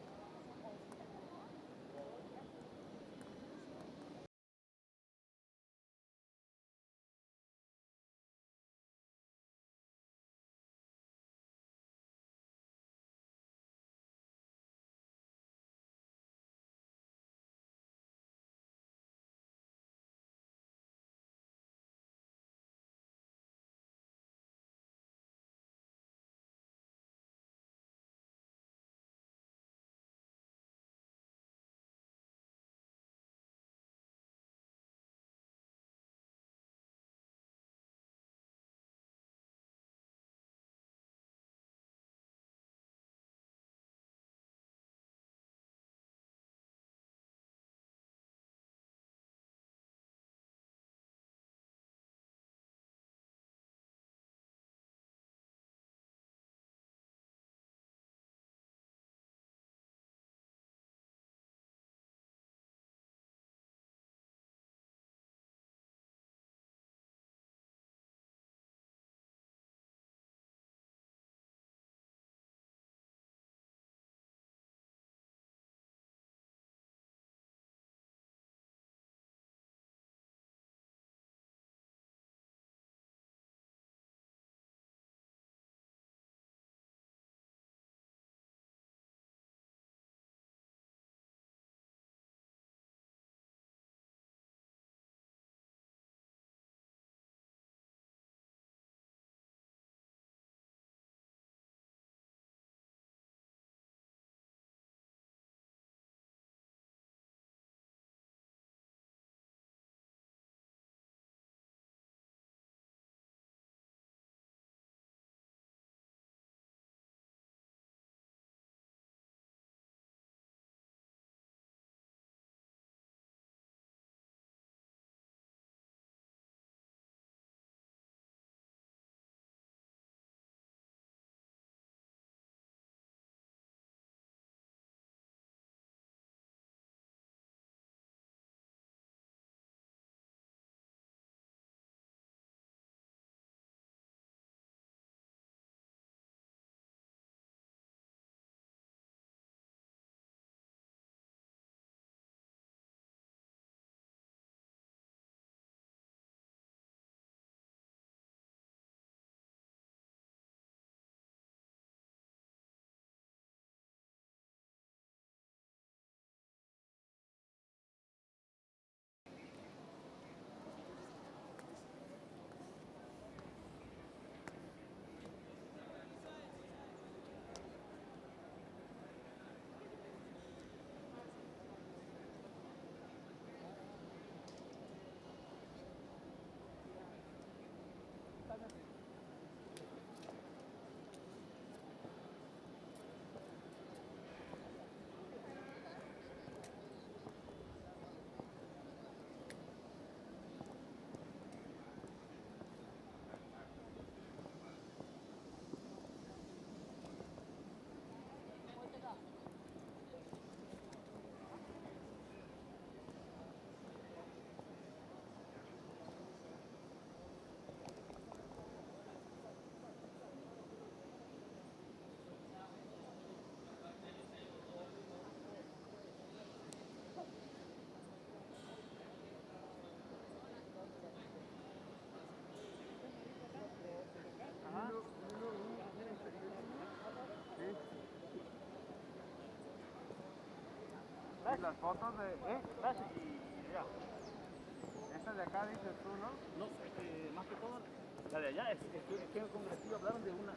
las fotos de... Gracias, y ya. Esta de acá dices tú, ¿no? No, más que todo, la de allá, es que el congresillo hablaron de una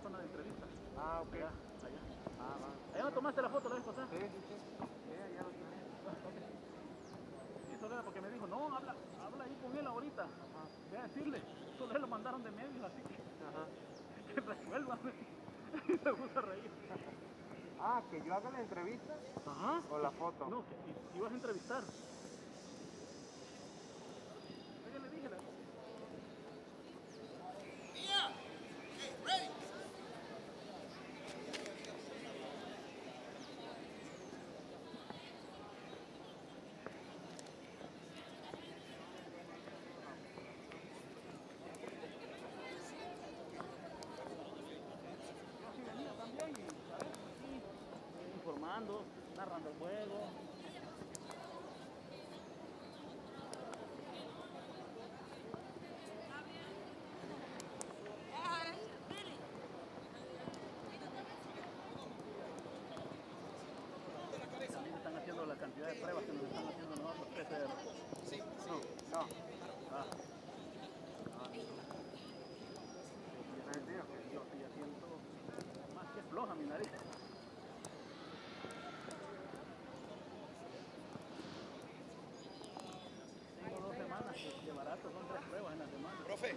zona de entrevista. Ah, ok. Allá. Ah, va. ¿Allá no tomaste la foto la vez pasada? Sí. Ya lo tenés. Sí, solo era porque me dijo, no, habla ahí con él ahorita. Ajá. Ve a decirle. Solo él lo mandaron de medios, así que... Ajá. Que resuelvan. Y se puso a reír. Ah, que yo haga la entrevista. Ajá. O la foto. No, que si vas a entrevistar. Yo le dije la... Informando, narrando el juego. También están haciendo la cantidad de pruebas que nos están haciendo nosotros, PCR. Sí. No. Yo ya siento más que floja mi nariz. De barato, son 3 pruebas en la semana. Profe,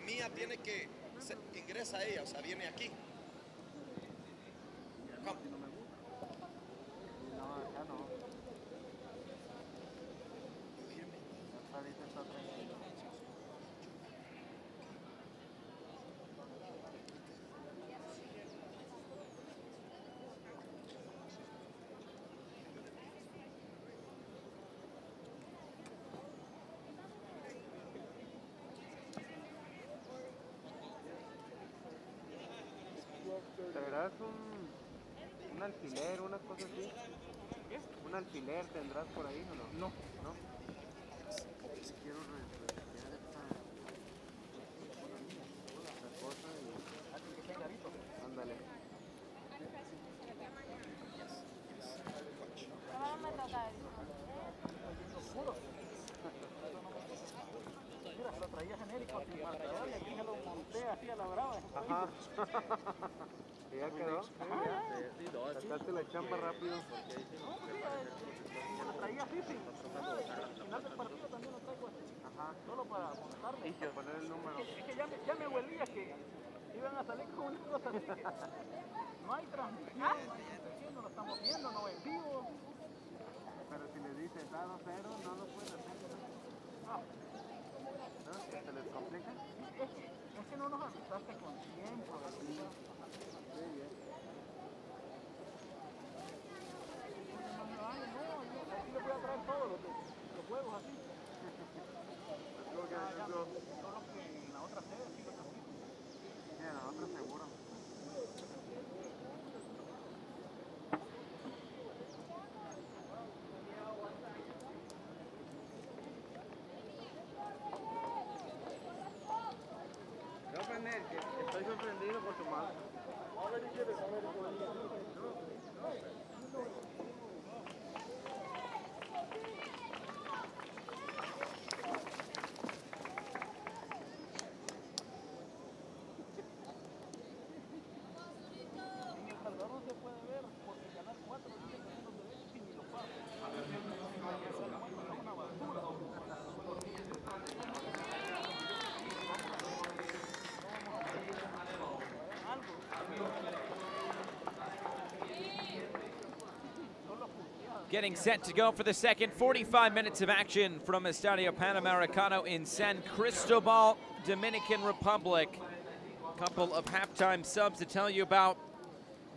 Mía tiene que, ingresa ella, o sea, viene aquí. No, si no me gusta. No, acá no. Ahorita está tranquilo. ¿Tendrás un alfiler, una cosa así? ¿Qué? ¿Un alfiler tendrás por ahí o no? No. Quiero rediseñar esta cosa y... que sea clarito. Ándale. No me toca eso. Oscuro. Mira, se lo traía genérico sin marcador y aquí se lo monté así a la brava. Ajá. ¿Y ya quedó? Sí, sacaste la chamba rápido. No, sí, se lo traía así, sí. Al final del partido también lo traigo así. Ajá. Solo para montarle. Y para poner el número. Es que ya me huelía que iban a salir con una cosa así que no hay transmisión, no lo estamos viendo, no en vivo. Pero si le dices A2-0, no lo puedes hacer. ¿No? ¿Se les complica? Es que no nos avisaste con tiempo. Sí, bien. No, aquí le voy a traer todos los juegos así. Solo que en la otra sede sí lo transmito. Sí, en la otra seguro. Estoy sorprendido por tu madre. En El Salvador no se puede ver porque el canal 4 tiene menos derechos y ni lo paga. Es una basura. Getting set to go for the second 45 minutes of action from Estadio Panamericano in San Cristobal, Dominican Republic. Couple of halftime subs to tell you about.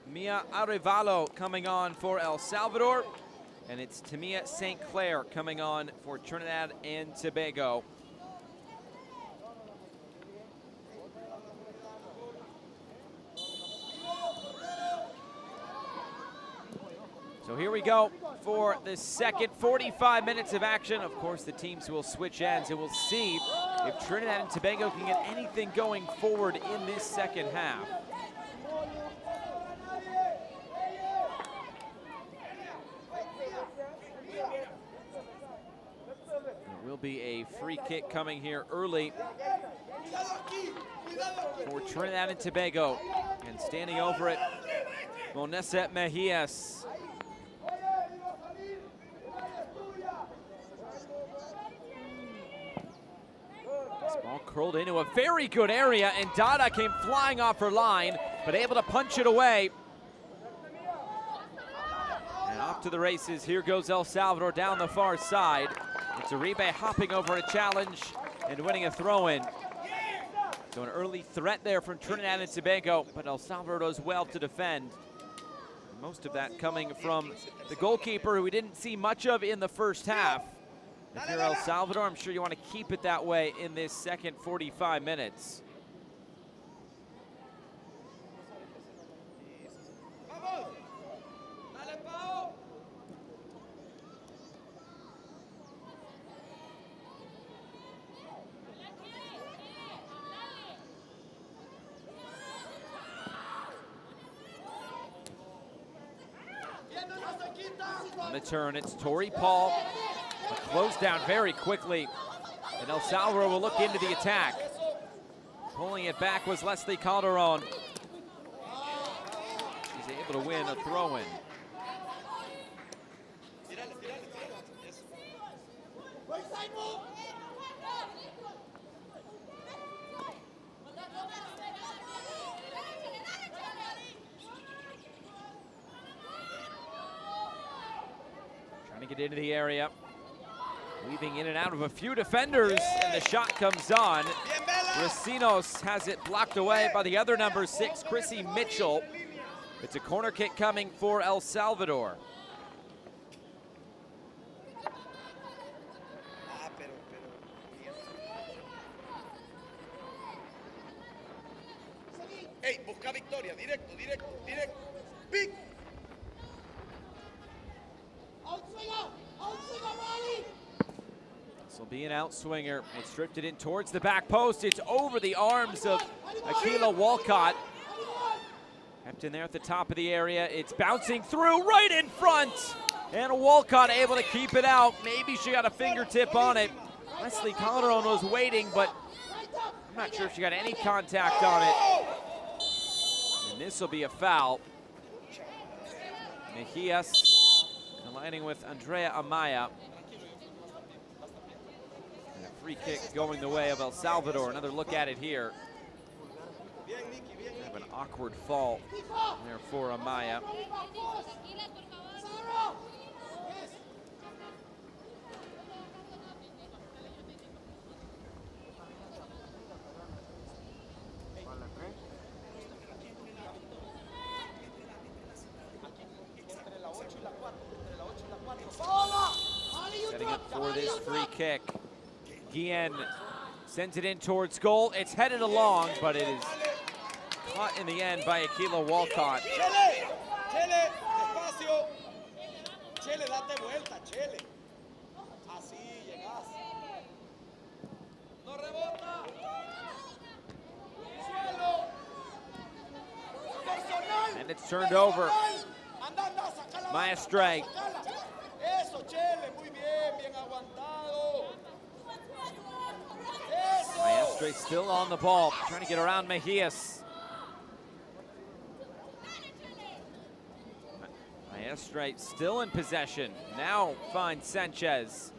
Mia Arevalo coming on for El Salvador, and it's Tamia St. Clair coming on for Trinidad and Tobago. So here we go for the second 45 minutes of action. Of course, the teams will switch ends, and we'll see if Trinidad and Tobago can get anything going forward in this second half. be a free kick coming here early for Trinidad and Tobago. And standing over it, Moneset Mejias. This ball curled into a very good area, and Dada came flying off her line, but able to punch it away. And off to the races. Here goes El Salvador down the far side. It's Uribe hopping over a challenge and winning a throw-in. So an early threat there from Trinidad and Tobago, but El Salvador does well to defend. Most of that coming from the goalkeeper, who we didn't see much of in the first half. If you're El Salvador, I'm sure you want to keep it that way in this second 45 minutes. On the turn, it's Torrey Paul, but closed down very quickly, and El Salvador will look into the attack. Pulling it back was Leslie Calderon. She's able to win a throw-in. Trying to get into the area. Weaving in and out of a few defenders, and the shot comes on. Recinos has it blocked away by the other number 6, Chrissy Mitchell. It's a corner kick coming for El Salvador. Hey, busca victoria, directo, directo, directo. Big. This will be an outswinger. It's drifted in towards the back post. It's over the arms of Akila Walcott. Kept in there at the top of the area. It's bouncing through right in front. And Walcott able to keep it out. Maybe she got a fingertip on it. Leslie Calderon was waiting, but I'm not sure if she got any contact on it. And this will be a foul. Mejias aligning with Andrea Amaya. And a free kick going the way of El Salvador. Another look at it here. Kind of an awkward fall there for Amaya. Setting up for this free kick. Guillen sends it in towards goal. It's headed along, but it is caught in the end by Akila Walcott. Chele, Chele, despacio. Chele, date vuelta, Chele. Así llegas. No rebota. Suelo. Personal. And it's turned over. Maestre. Eso, Chele, muy bien, bien aguantado. Maestre still on the ball, trying to get around Mejias. Maestre still in possession. Now finds Sanchez.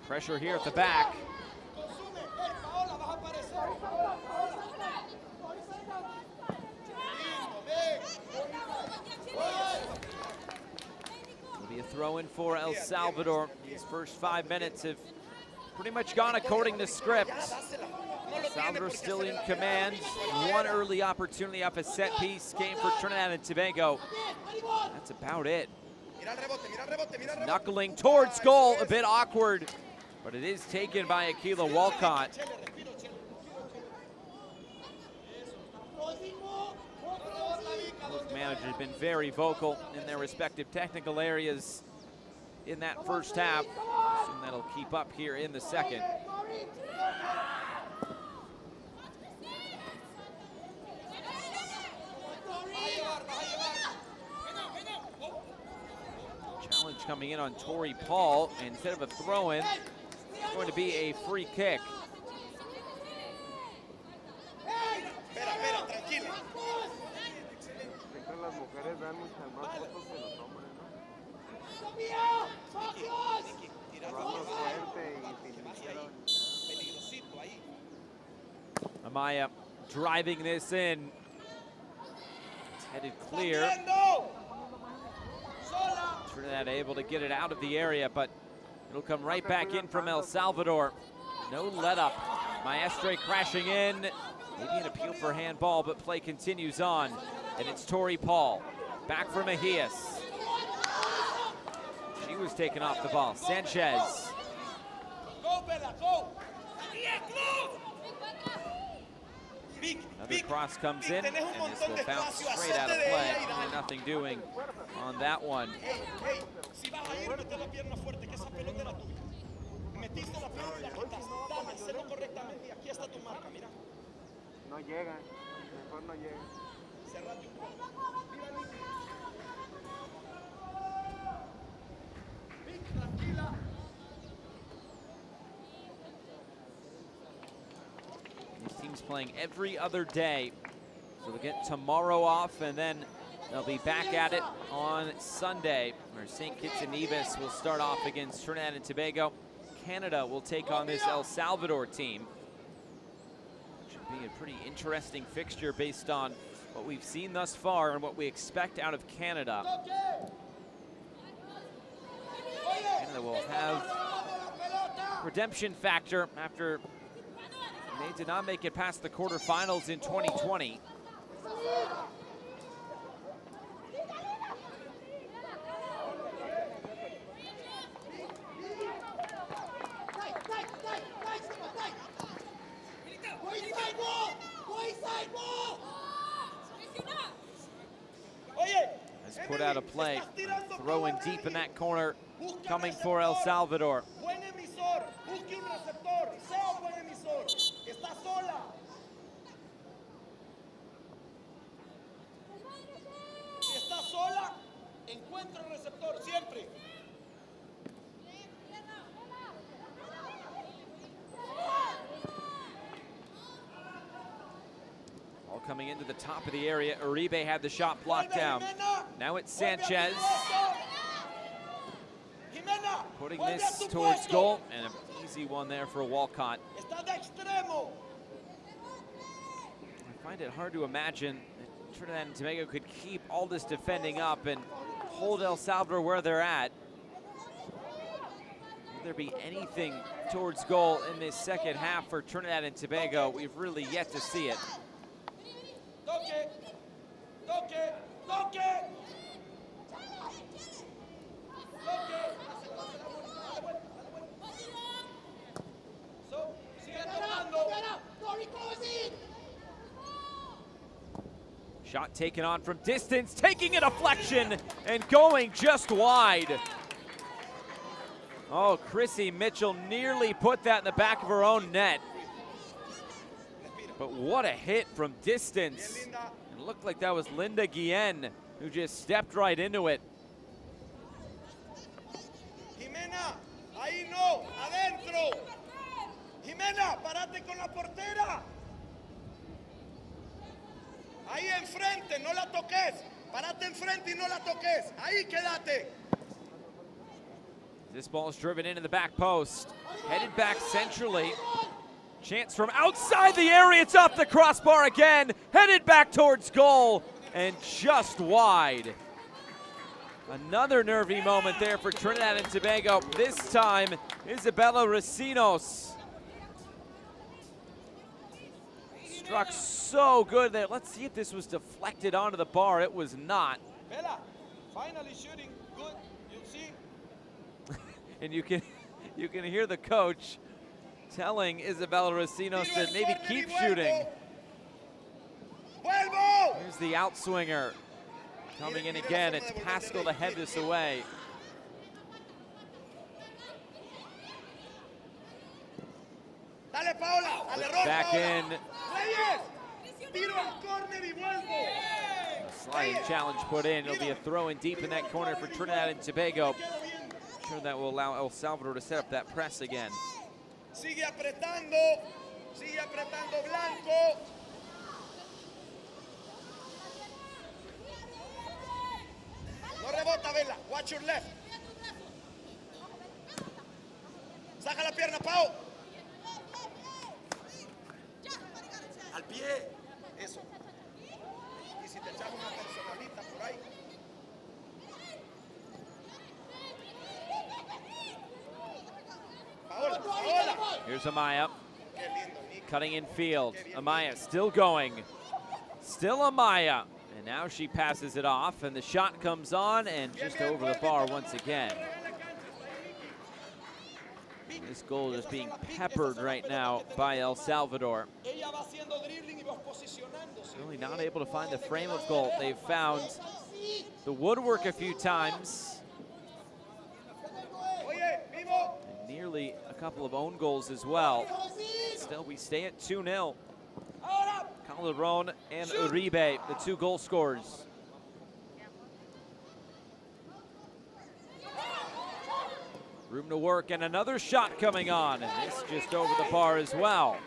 Pressure here at the back. It'll be a throw-in for El Salvador. These first 5 minutes have pretty much gone according to script. El Salvador still in command. One early opportunity off a set piece came for Trinidad and Tobago. That's about it. Knuckling towards goal, a bit awkward, but it is taken by Akila Walcott. Both managers have been very vocal in their respective technical areas in that first half. Assume that'll keep up here in the second. coming in on Torrey Paul. Instead of a throw-in, it's going to be a free kick. Espera, tranquilo. Las mujeres dan muchas más fotos que los hombres, ¿no? Más fuerte y sin Peligrosito ahí. Amaya driving this in. It's headed clear. Trinidad able to get it out of the area, but it'll come right back in from El Salvador. No let up. Maestre crashing in. Maybe an appeal for handball, but play continues on. And it's Torrey Paul. Back for Mejias. She was taken off the ball. Sanchez. Go, Bella, go. Another cross comes in, and this will bounce straight out of play. Only nothing doing on that one. Si vas a ir, mete la pierna fuerte, que esa pelota era tuya. Metiste la pierna y la quitaste. Dale, hazlo correctamente y aquí está tu marca, mira. no llega, mejor no llega. Cerrate un poco. Vic, tranquila. These teams playing every other day. So they'll get tomorrow off, and then they'll be back at it on Sunday, where St. Kitts and Nevis will start off against Trinidad and Tobago. Canada will take on this El Salvador team. Should be a pretty interesting fixture based on what we've seen thus far and what we expect out of Canada. Canada will have redemption factor after they did not make it past the quarterfinals in 2020. Has put out a play, throwing deep in that corner, coming for El Salvador. Encuentra el receptor siempre. All coming into the top of the area. Uribe had the shot blocked down. Now it's Sanchez. Putting this towards goal, and an easy one there for Walcott. I find it hard to imagine that Trinidad and Tobago could keep all this defending up and hold El Salvador where they're at. Will there be anything towards goal in this second half for Trinidad and Tobago? We've really yet to see it. Shot taken on from distance, taking a deflection and going just wide. Oh, Chrissy Mitchell nearly put that in the back of her own net. But what a hit from distance. It looked like that was Linda Guillen who just stepped right into it. Jimena, ahí no, adentro. Jimena, parate con la portera. Ahí enfrente, no la toques. Parate enfrente y no la toques. Ahí quédate. This ball is driven into the back post. Headed back centrally. Chance from outside the area. It's off the crossbar again. Headed back towards goal and just wide. Another nervy moment there for Trinidad and Tobago. This time, Isabella Racinos. Struck so good there. Let's see if this was deflected onto the bar. It was not. Bella, finally shooting. Good. You see? And you can hear the coach telling Isabella Racinos to maybe keep shooting. Here's the outswinger. Coming in again, it's Pascal to head this away. Back in. A sliding challenge put in. It'll be a throw in deep in that corner for Trinidad and Tobago. sure that will allow El Salvador to set up that press again. Sigue apretando Blanco. No rebota, Vela. Watch your left. Saca la pierna, Pau. Al pie. Eso. Y si te echas una personalita por ahí. Paola. Here's Amaya. Cutting in field. Amaya still going. Still Amaya. And now she passes it off, and the shot comes on and just over the bar once again. This goal is being peppered right now by El Salvador. Really not able to find the frame of goal. They've found the woodwork a few times. And nearly a couple of own goals as well. Still, we stay at 2-0. Calderon and Uribe, the 2 goal scorers. Room to work, and another shot coming on, and this just over the bar as well.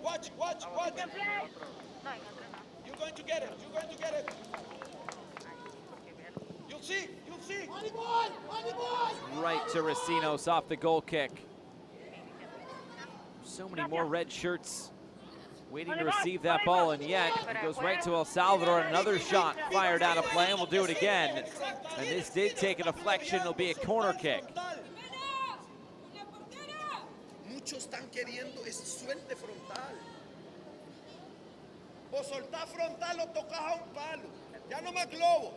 Watch. You're going to get it. You'll see. Right to Racinos off the goal kick. So many more red shirts waiting to receive that ball, and yet it goes right to El Salvador. Another shot fired out of play, and we'll do it again. And this did take a deflection. It'll be a corner kick. Muchos están queriendo es suelte frontal. O soltás frontal o tocas a un palo. Ya no más globos.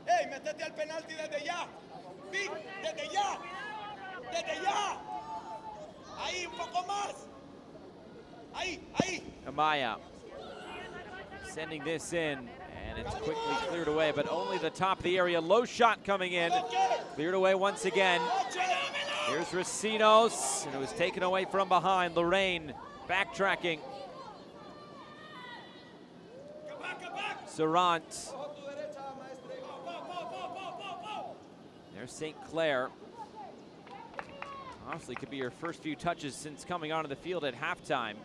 ¡Ey, métete al penalti desde ya! ¡Vic, desde ya! ¡Desde ya! ¡Ahí, un poco más! ¡Ahí! Amaya sending this in, and it's quickly cleared away, but only the top of the area. Low shot coming in. Cleared away once again. Here's Racinos, and it was taken away from behind. Lorraine backtracking. Serrant. There's St. Clair. Honestly, could be her first few touches since coming onto the field at halftime.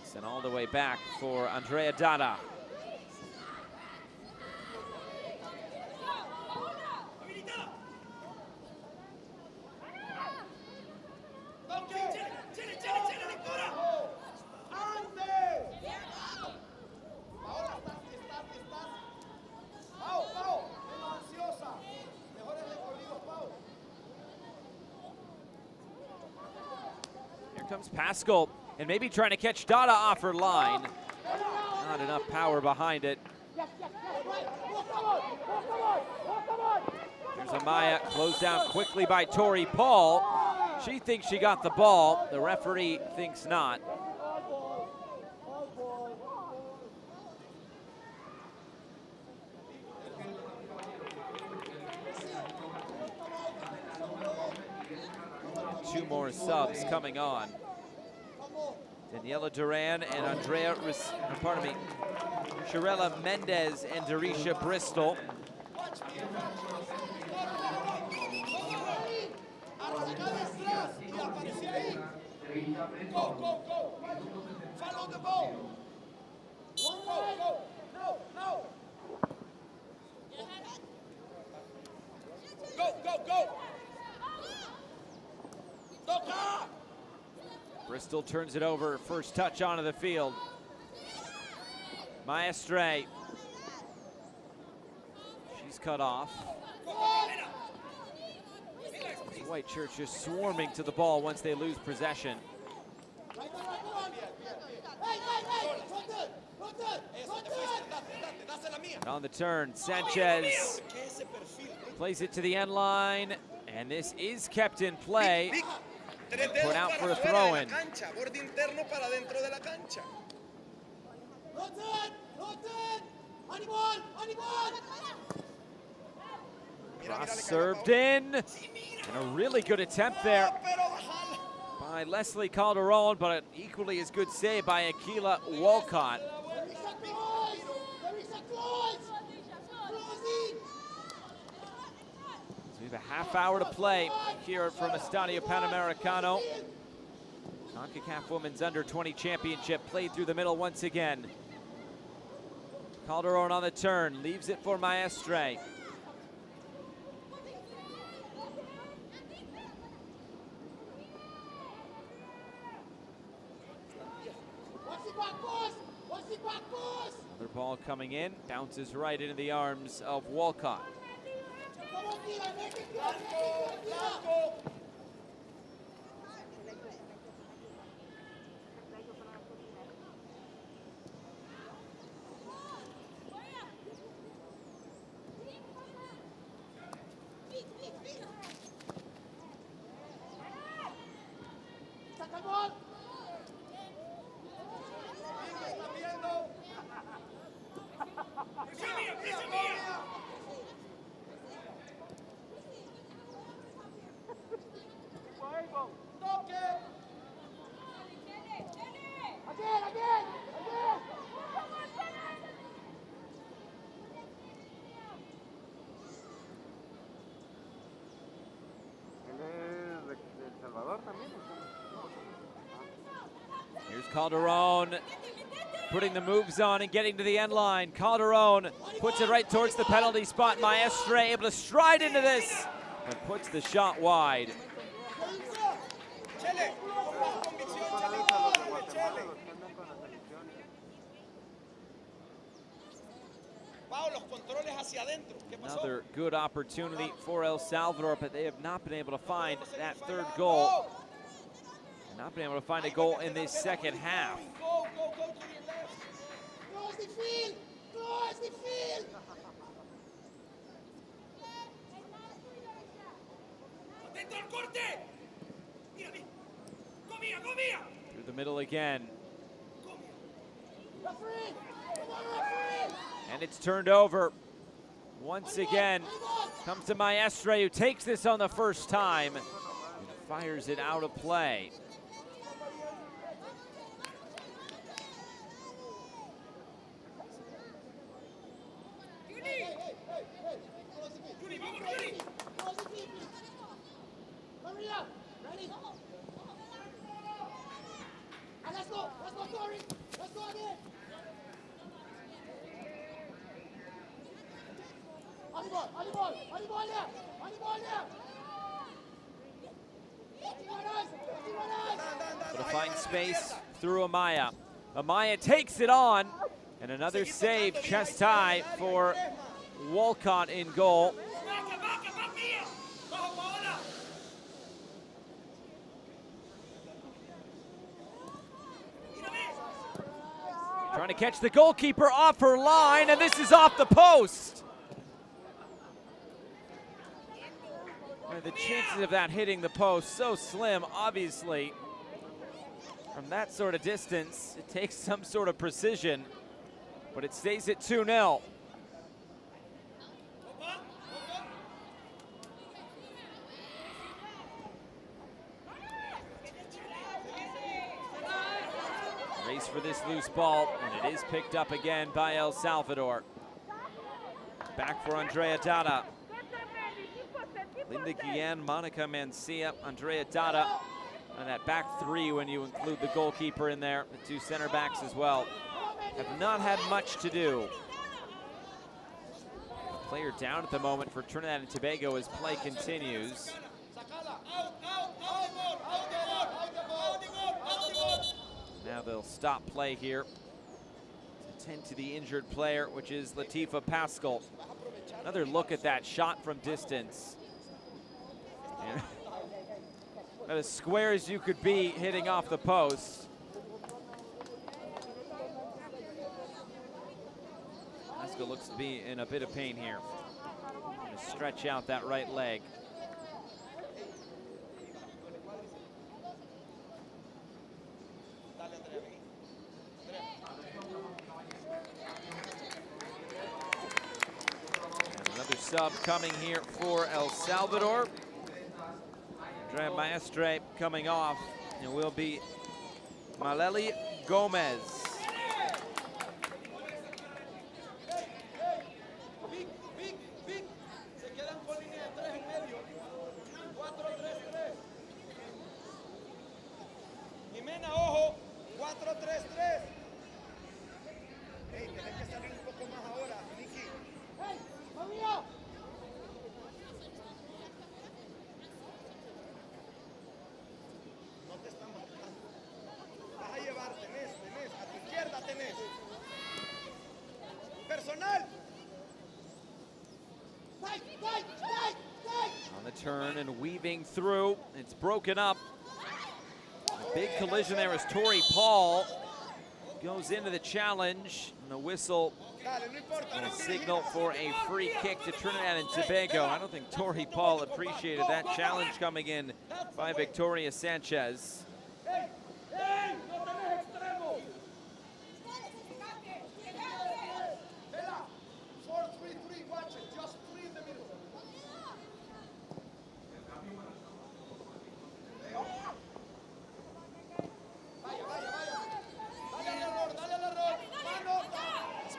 Sent all the way back for Andrea Dada. Comes Pascal, and maybe trying to catch Dada off her line. Not enough power behind it. Here's Amaya, closed down quickly by Tori Paul. She thinks she got the ball. The referee thinks not. Two more subs coming on. Daniela Duran and Shirella Mendez and Darisha Bristol. Go. Follow the ball. No. Go. Bristol turns it over, first touch onto the field. Maestre. She's cut off. White Church just swarming to the ball once they lose possession. And on the turn, Sanchez plays it to the end line, and this is kept in play. Put out for a throw-in. Cross served in, and a really good attempt there by Leslie Calderon, but an equally as good save by Aquila Walcott. So we have a half hour to play here from Estadio Panamericano. Concacaf Women's Under-20 Championship played through the middle once again. Calderon on the turn, leaves it for Maestre. Another ball coming in, bounces right into the arms of Walcott. Salvador también. Here's Calderon putting the moves on and getting to the end line. Calderon puts it right towards the penalty spot. Maestre able to stride into this and puts the shot wide. Another good opportunity for El Salvador, but they have not been able to find that third goal. Not been able to find a goal in this second half. Through the middle again. And it's turned over. Once again, comes to Maestre, who takes this on the first time and fires it out of play. To find space through Amaya. Amaya takes it on, and another save, chest high for Walcott in goal. Trying to catch the goalkeeper off her line, and this is off the post. And the chances of that hitting the post so slim, obviously. From that sort of distance, it takes some sort of precision, but it stays at 2-0. Race for this loose ball, and it is picked up again by El Salvador. Back for Andrea Dada. Linda Guillen, Monica Mancia, Andrea Dada. And that back three, when you include the goalkeeper in there, the two center backs as well, have not had much to do. A player down at the moment for Trinidad and Tobago as play continues. Now they'll stop play here to tend to the injured player, which is Latifa Pascal. Another look at that shot from distance. And about as square as you could be hitting off the post. Pascal looks to be in a bit of pain here. Gonna stretch out that right leg. sub coming here for El Salvador. Andre Maestre coming off. It will be Maleli Gomez. Vic, se quedan con línea de 3 en medio. 4-3-3. Jimena, ojo. 4-3-3. Hey, tenés que salir un poco más ahora, Nicky. Hey, ¡María! No te están matando. Vas a llevar, tenés. A tu izquierda tenés. Personal. On the turn and weaving through. It's broken up. A big collision there as Tori Paul goes into the challenge. And the whistle and a signal for a free kick to Trinidad and Tobago. I don't think Tori Paul appreciated that challenge coming in by Victoria Sanchez.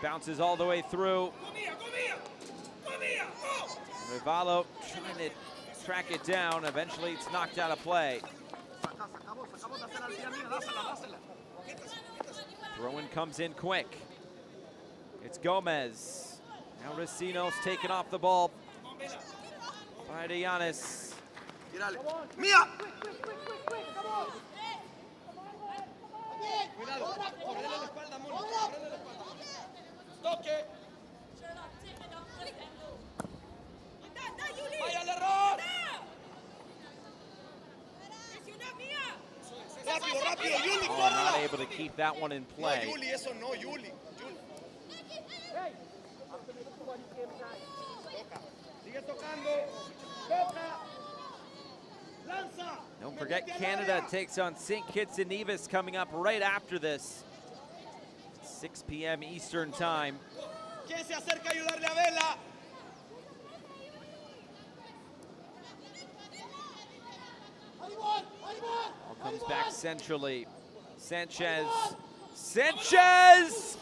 Bounces all the way through. Rivalo trying to track it down. Eventually it's knocked out of play. Throw-in comes in quick. It's Gomez. Now Racino's taken off the ball by Giannis. Mia! Cuidado, correle la espalda, Moni, correle la espalda. Toque. Vaya el error. Rápido, Yuli, Oh, córrela. not able to keep that one in play. No, Yuli, eso no, Yuli. Toca. Sigue tocando. Toca. Lanza. Don't forget Canada takes on St. Kitts and Nevis coming up right after this. 6 p.m. Eastern time. ¿Quién se acerca a ayudarle a Vela? Ball comes back centrally. Sanchez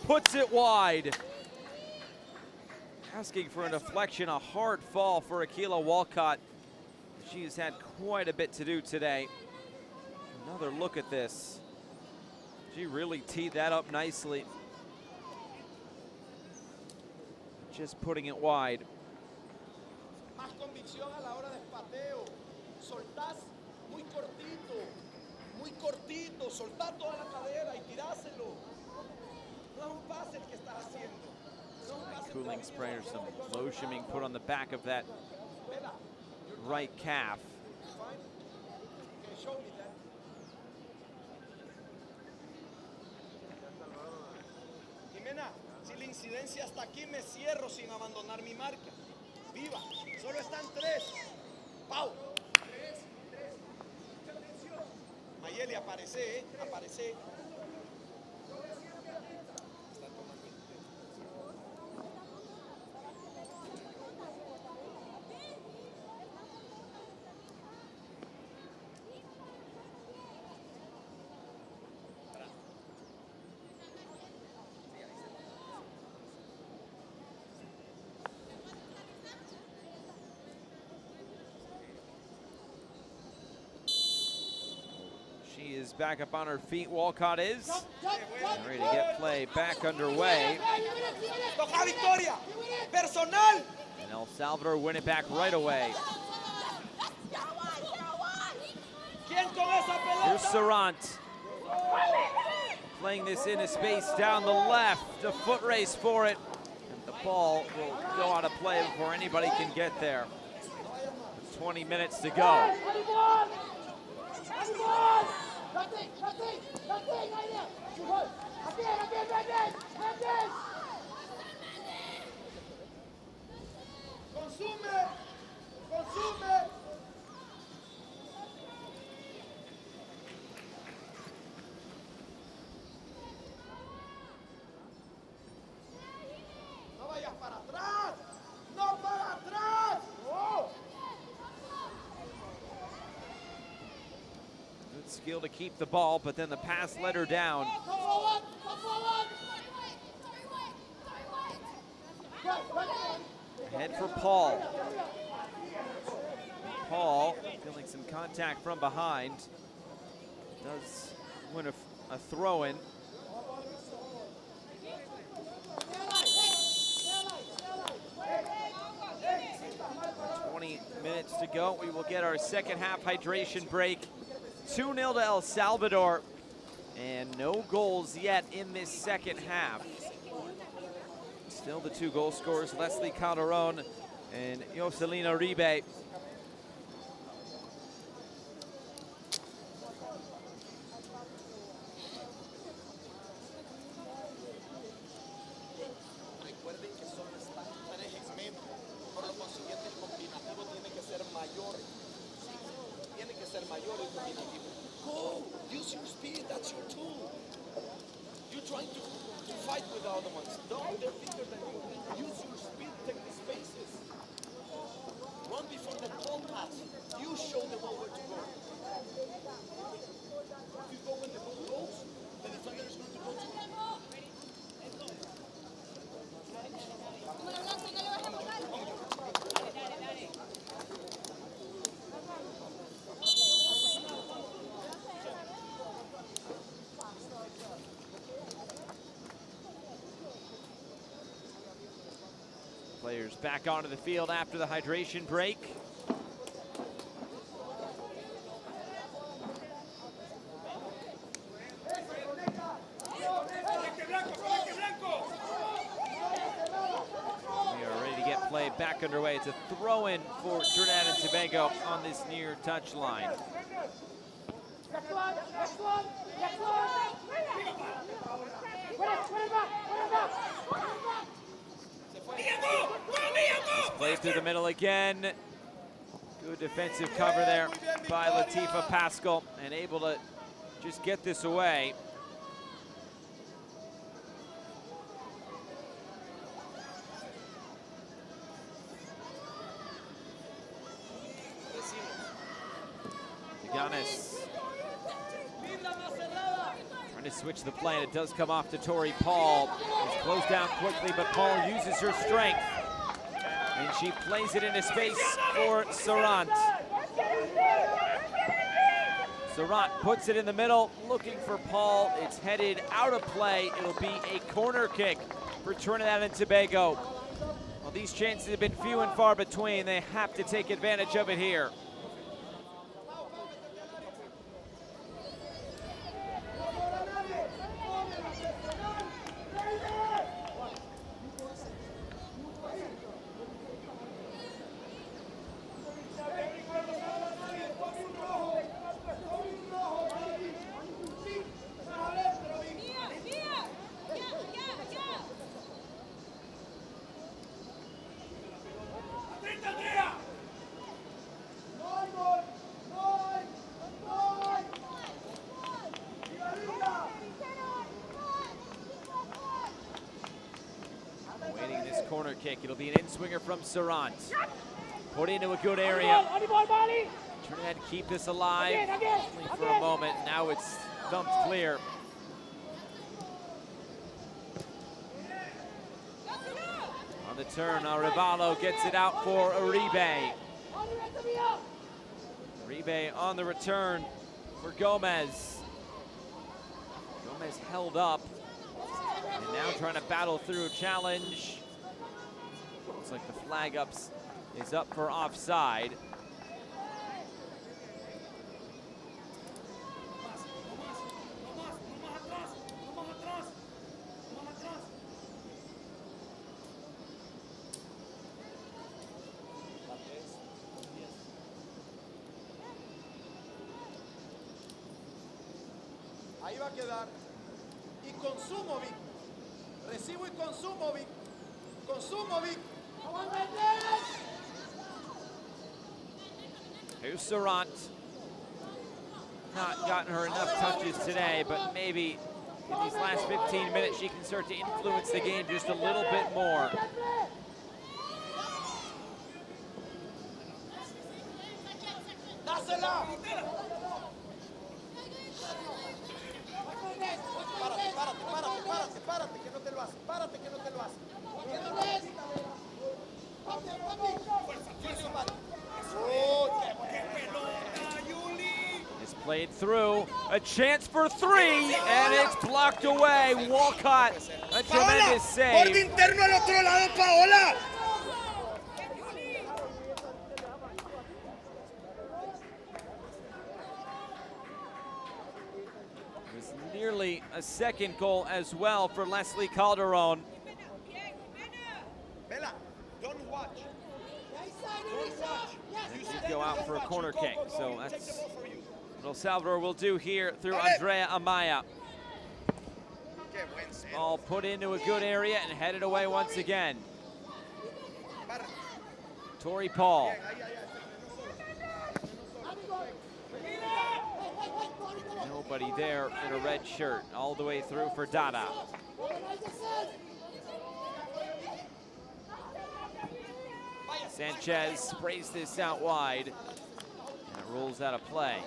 puts it wide. Asking for a deflection, a hard fall for Akila Walcott. She's had quite a bit to do today. Another look at this. She really teed that up nicely. Just putting it wide. Más convicción a la hora del pateo. Soltás muy cortito, soltá toda la cadera y tiráselo. No es un pase el que estás haciendo. No es un pase. Cooling spray or some lotion being put on the back of that right calf. Show me that. Jimena, si la incidencia hasta aquí, me cierro sin abandonar mi marca. Viva, solo están 3. Pau. 3. Mayeli, aparece, aparece. She is back up on her feet. Walcott is ready to get play back underway. Toca Victoria. Personal. And El Salvador win it back right away. ¿Quién con esa pelota? Here's Sarant. Playing this into space down the left. A foot race for it. And the ball will go out of play before anybody can get there. 20 minutes to go. Consume. No vayas para atrás. No para atrás. skill to keep the ball, but then the pass let her down. Head for Paul. Paul feeling some contact from behind. Does win a throw-in. 20 minutes to go. We will get our second half hydration break. 2-0 to El Salvador. And no goals yet in this second half. Still the 2 goal scorers, Leslie Calderon and Jocelyn Uribe. Recuerden que solo están 3 metros, por lo consiguiente el combinativo tiene que ser mayor. Tiene que ser mayor el combinativo. Go! Use your speed, that's your tool. You're trying to fight with the other ones. Don't, they're bigger than you. Use your speed, take the spaces. Run before the ball pass. You show the ball where to go. If you go when the ball goes, the defender is going to go to it. Players back onto the field after the hydration break. We are ready to get play back underway. It's a throw-in for Trinidad and Tobago on this near touch line. Played through the middle again. Good defensive cover there by Latifa Pascal, and able to just get this away. Giannis trying to switch the play, and it does come off to Tori Paul. He's closed down quickly, but Paul uses her strength, and she plays it into space for Sarant. Sarant puts it in the middle, looking for Paul. It's headed out of play. It'll be a corner kick for Trinidad and Tobago. Well, these chances have been few and far between. They have to take advantage of it here. Corner kick. It'll be an in-swinger from Sarant. Put into a good area. Trinidad keep this alive only for a moment. Now it's thumped clear. On the turn, Arevalo gets it out for Uribe. Uribe on the return for Gomez. Gomez held up and now trying to battle through a challenge. Looks like the flag is up for offside. Ahí va a quedar. Y consumo, Vic. Recibo y consumo, Vic. Consumo, Vic. Here's Sarant. Not gotten her enough touches today, but maybe in these last 15 minutes she can start to influence the game just a little bit more. lo hace. Párate que no te lo hace. It's played through. A chance for three, and it's blocked away. Walcott, a tremendous save. Borde interno al otro lado, Paola. It was nearly a second goal as well for Leslie Calderon. Bella, don't watch. They did go out for a corner kick, so that's what El Salvador will do here through Andrea Amaya. Ball put into a good area and headed away once again. Tori Paul. Nobody there in a red shirt, all the way through for Dada. Sanchez sprays this out wide, and it rolls out of play.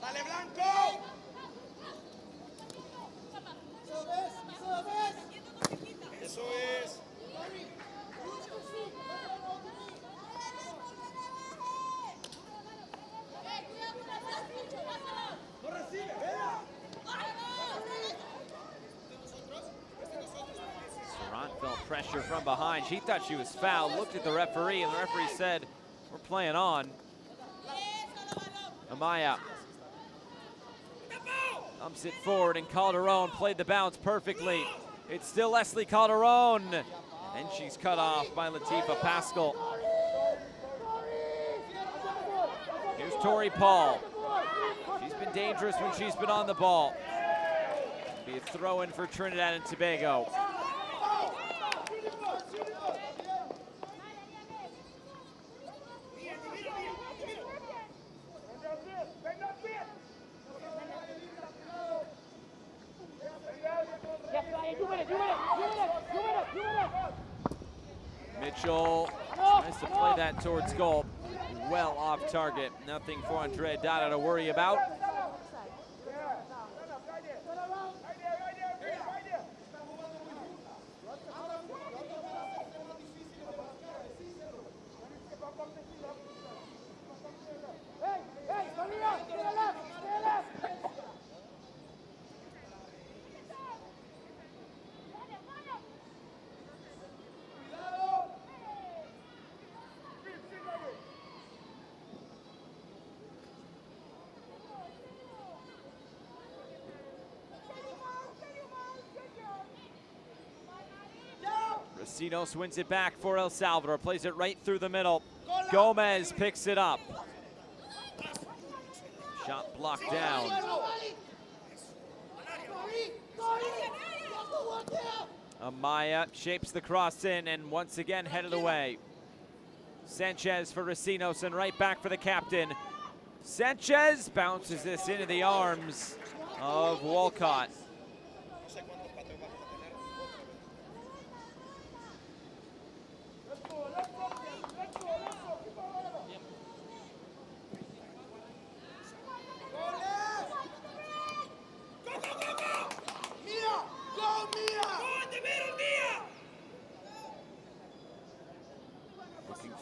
Dale, Blanco. Eso es. No recibe, vea. Serrant felt pressure from behind. She thought she was fouled, looked at the referee, and the referee said, we're playing on. Amaya dumps it forward, and Calderon played the bounce perfectly. It's still Leslie Calderon, and she's cut off by Latifa Pascal. Here's Tori Paul. She's been dangerous when she's been on the ball. Be a throw-in for Trinidad and Tobago. Mitchell tries to play that towards goal. Well off target. Nothing for Andrea Dada to worry about. Recinos wins it back for El Salvador, plays it right through the middle. Gomez picks it up. Shot blocked down. Amaya shapes the cross in and once again headed away. Sanchez for Recinos and right back for the captain. Sanchez bounces this into the arms of Walcott.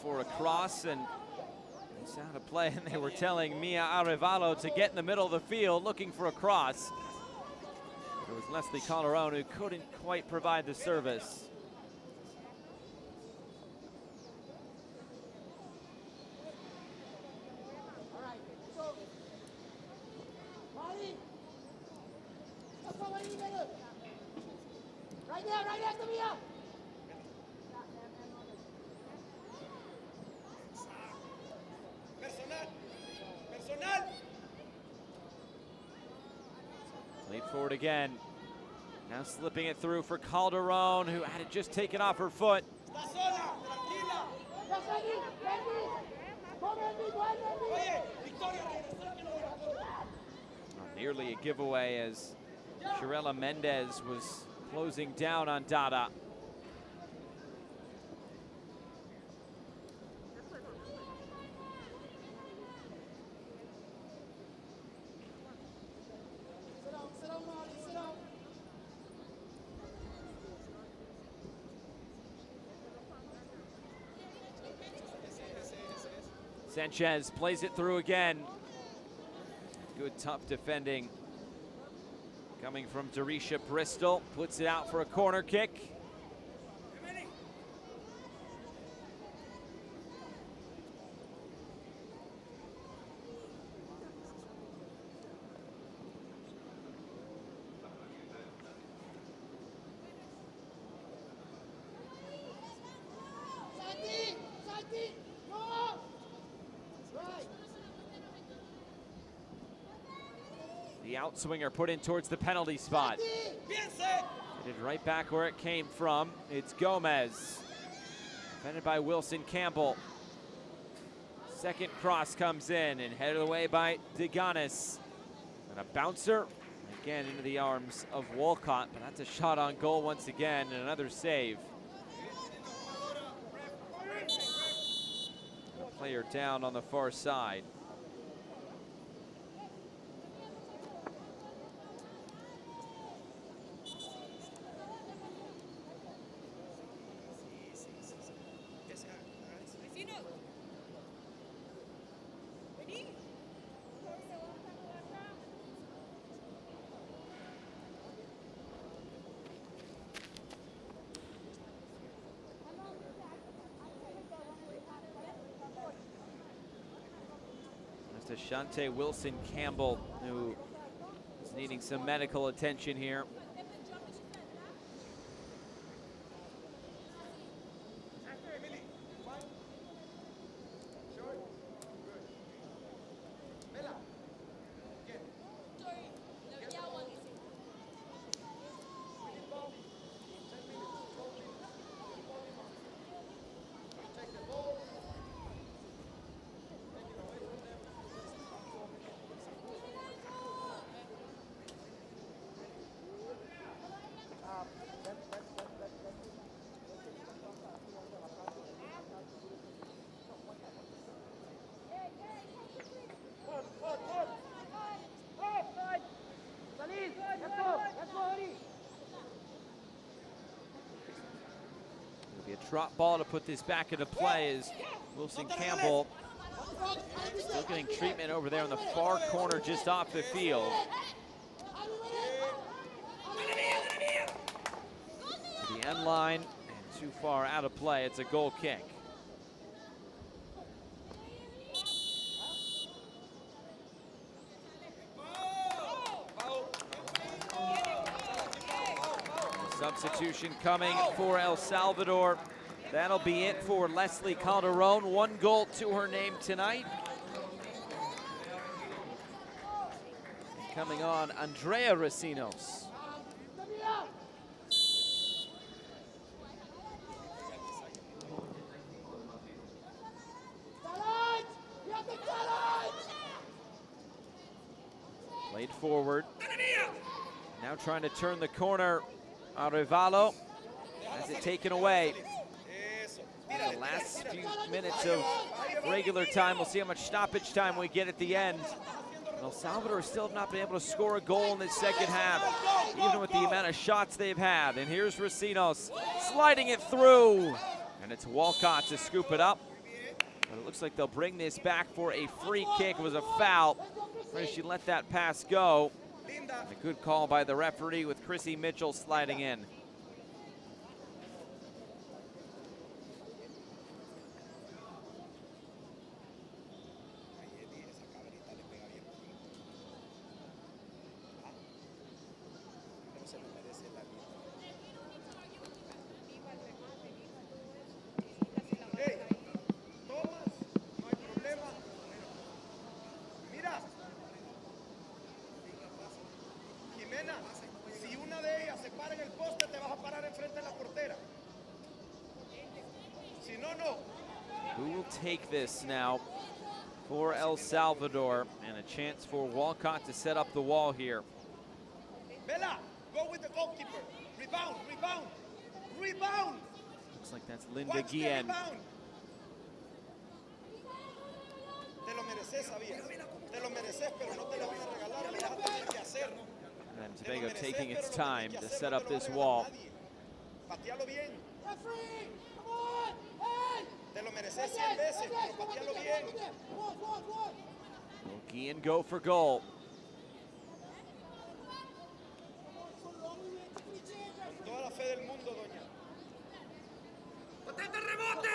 For a cross, and it's out of play, and they were telling Mia Arevalo to get in the middle of the field looking for a cross. It was Leslie Calderon who couldn't quite provide the service. Right there, Mia. Played forward again. Now slipping it through for Calderon, who had it just taken off her foot. Nearly a giveaway as Shirella Mendez was closing down on Dada. Sanchez plays it through again. Good tough defending coming from Darisha Bristol. Puts it out for a corner kick. The outswinger put in towards the penalty spot. Headed right back where it came from. It's Gomez. Defended by Wilson Campbell. Second cross comes in and headed away by Deganis. And a bouncer again into the arms of Walcott, but that's a shot on goal once again and another save. A player down on the far side. Shante Wilson Campbell, who is needing some medical attention here. Drop ball to put this back into play as Wilson Campbell still getting treatment over there in the far corner just off the field. To the end line and too far out of play. It's a goal kick. Substitution coming for El Salvador. That'll be it for Leslie Calderon. 1 goal to her name tonight. And coming on, Andrea Racinos. Played forward. Now trying to turn the corner. Arevalo has it taken away. In the last few minutes of regular time, we'll see how much stoppage time we get at the end. El Salvador still have not been able to score a goal in this second half, even with the amount of shots they've had. And here's Racinos sliding it through. And it's Walcott to scoop it up. But it looks like they'll bring this back for a free kick. It was a foul. She let that pass go. A good call by the referee with Chrissy Mitchell sliding in. Take this now for El Salvador, and a chance for Walcott to set up the wall here. Bella, go with the goalkeeper. Rebound, rebound, rebound. Looks like that's Linda Guillen. Te lo mereces, sabías. Te lo mereces, pero no te lo voy a regalar. Le vas a tener que hacer. And Tobago taking its time to set up this wall. Patealo bien. Referee, come on, hey. Te lo mereces 100 veces, pero patealo bien. Guillen go for goal. Con toda la fe del mundo, doña. ¡Potente rebote!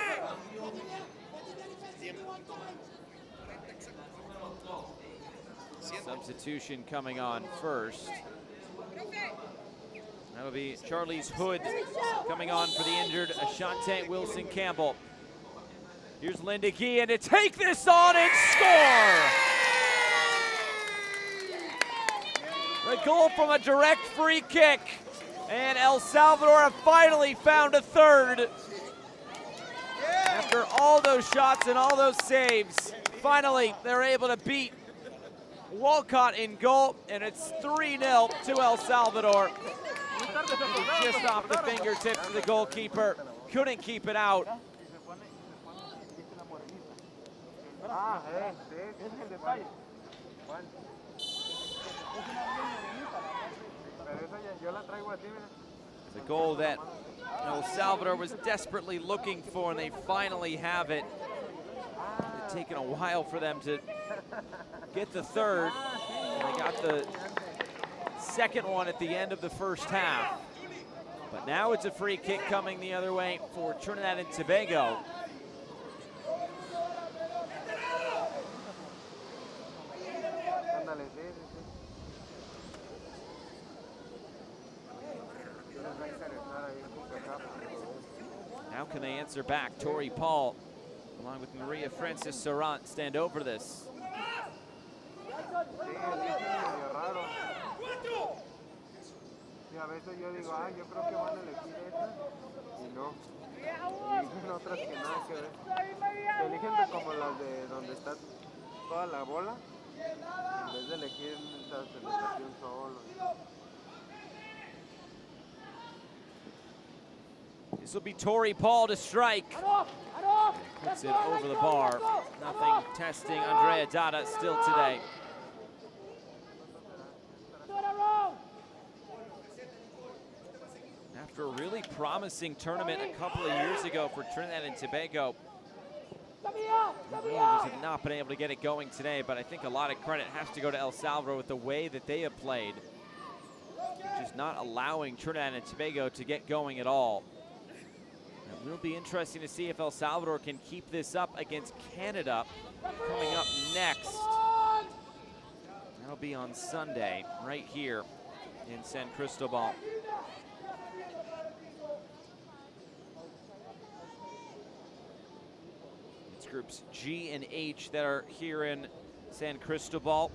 Substitution coming on first. That'll be Charlie's Hood coming on for the injured Ashante Wilson Campbell. Here's Linda Guillen to take this on and score! The goal from a direct free kick. And El Salvador have finally found a third. After all those shots and all those saves, finally they're able to beat Walcott in goal, and it's 3-0 to El Salvador. Just off the fingertips of the goalkeeper. Couldn't keep it out. The goal that El Salvador was desperately looking for, and they finally have it. It's taken a while for them to get the third. They got the second one at the end of the first half. But now it's a free kick coming the other way for Trinidad and Tobago. How can they answer back? Tori Paul, along with Maria Francis Serrant, stand over this. A veces yo digo, yo creo que van a elegir esta y no. Y otras que nada que ver. Se eligen como las de donde está toda la bola, en vez de elegir esta celebración solo. This will be Tori Paul to strike. Puts it over the bar. Nothing testing Andrea Dada still today. After a really promising tournament a couple of years ago for Trinidad and Tobago, the Rangers have not been able to get it going today, but I think a lot of credit has to go to El Salvador with the way that they have played. Just not allowing Trinidad and Tobago to get going at all. It will be interesting to see if El Salvador can keep this up against Canada coming up next. That'll be on Sunday, right here in San Cristobal. It's groups G and H that are here in San Cristobal,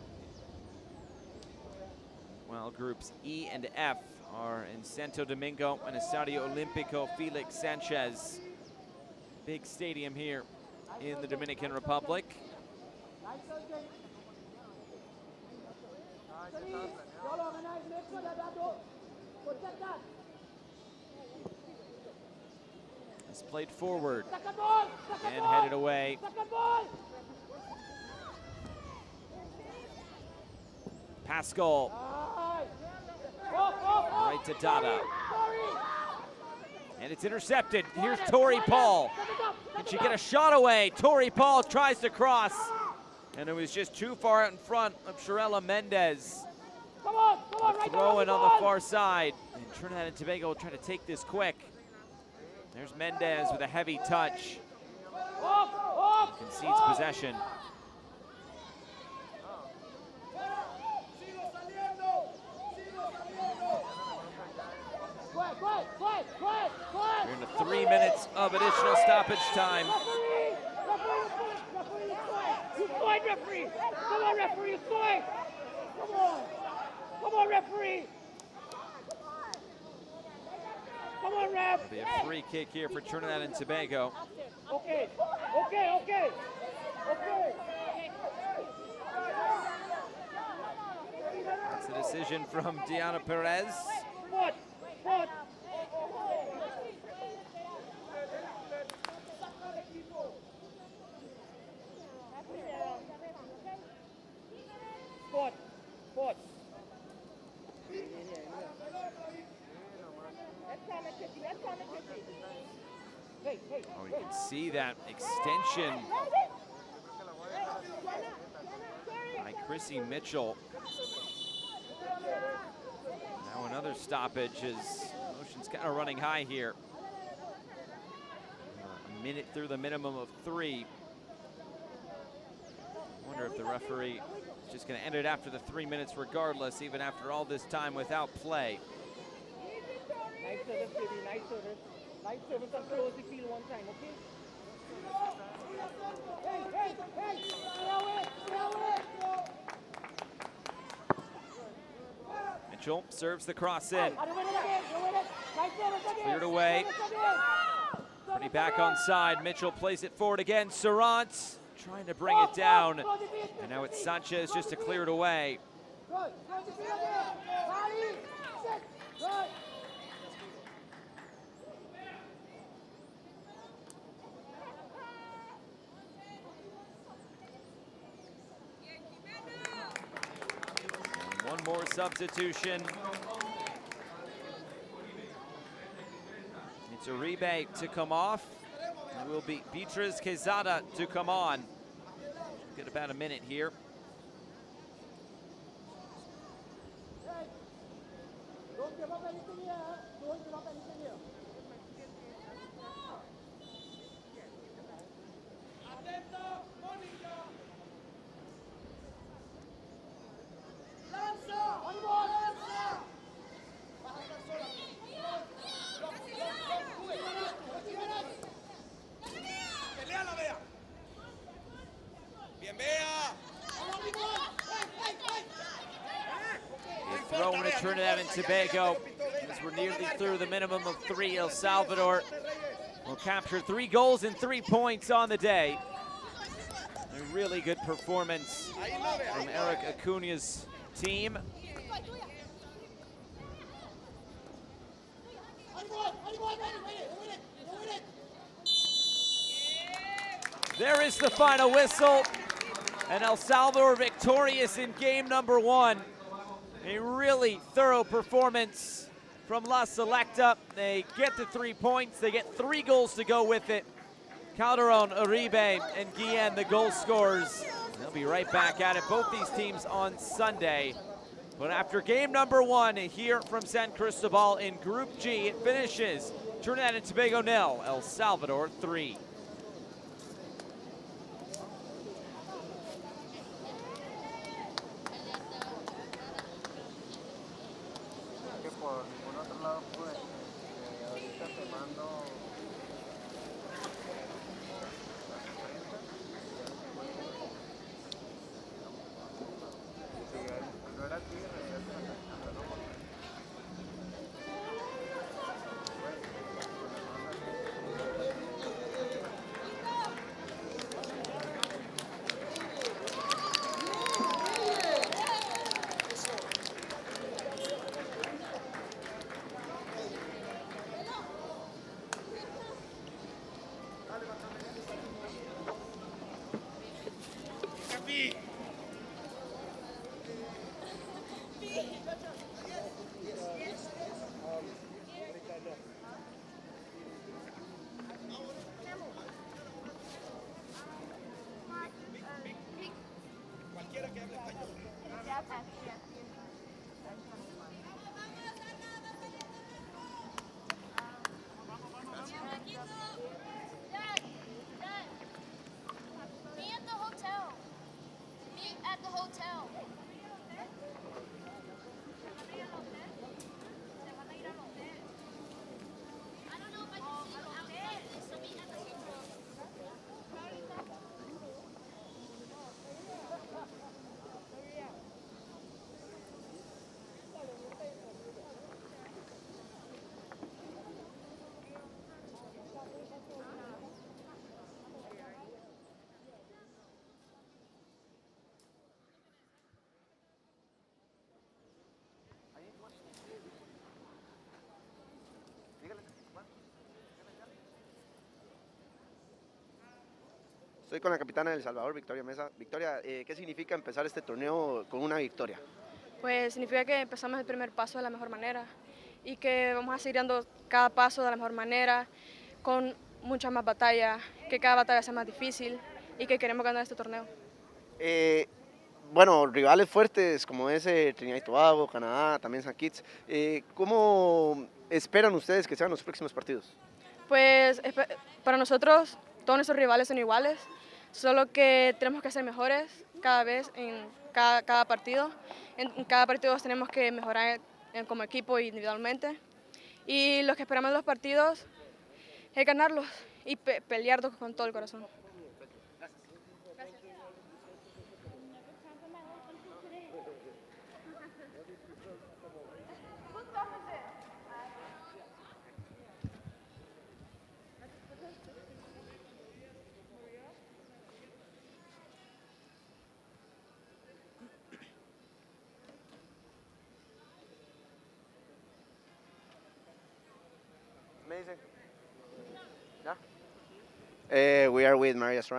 while groups E and F are in Santo Domingo and Estadio Olímpico Felix Sanchez. Big stadium here in the Dominican Republic. It's played forward and headed away. Pascal. Right to Dada. And it's intercepted. Here's Tori Paul. Can she get a shot away? Tori Paul tries to cross. And it was just too far out in front of Shirella Mendez. Throw in on the far side. And Trinidad and Tobago will try to take this quick. There's Mendez with a heavy touch. Concedes possession. We're into 3 minutes of additional stoppage time. You fight, referee! Come on, referee, you fight! Come on! Come on, referee! Come on, ref! It'll be a free kick here for Trinidad and Tobago. Okay, okay, okay! Okay! That's a decision from Diana Perez. Foot! Foot! Foot! Foot! Oh, you can see that extension by Chrissy Mitchell. Now another stoppage as motion's kind of running high here. A minute through the minimum of 3. I wonder if the referee is just going to end it after the 3 minutes regardless, even after all this time without play. Nice service, baby, nice service. Nice service and close the field one time, okay? Mitchell serves the cross in. Cleared away. Pretty back on side. Mitchell plays it forward again. Serrant trying to bring it down. And now it's Sanchez just to clear it away. And one more substitution. It's Uribe to come off. It will be Beatriz Quezada to come on. Get about a minute here. Throwing to Trinidad and Tobago as we're nearly through the minimum of 3. El Salvador will capture 3 goals and 3 points on the day. A really good performance from Eric Acuna's team. There is the final whistle, and El Salvador victorious in game number 1. A really thorough performance from La Selecta. They get the 3 points. They get 3 goals to go with it. Calderon, Uribe, and Guillen, the goal scorers. They'll be right back at it, both these teams on Sunday. But after game number 1 here from San Cristobal in Group G, it finishes Trinidad and Tobago 0, El Salvador 3. Estoy con la capitana del Salvador, Victoria Mesa. Victoria, ¿qué significa empezar este torneo con una victoria? Pues significa que empezamos el primer paso de la mejor manera y que vamos a seguir dando cada paso de la mejor manera, con mucha más batalla, que cada batalla sea más difícil y que queremos ganar este torneo. Bueno, rivales fuertes como ese, Trinidad y Tobago, Canadá, también San Kitts, ¿cómo esperan ustedes que sean los próximos partidos? Pues para nosotros todos nuestros rivales son iguales, solo que tenemos que ser mejores cada vez en cada partido. En cada partido tenemos que mejorar como equipo e individualmente. Y lo que esperamos de los partidos es ganarlos y pelearlos con todo el corazón. Amazing. Yeah. We are with Maria Strand.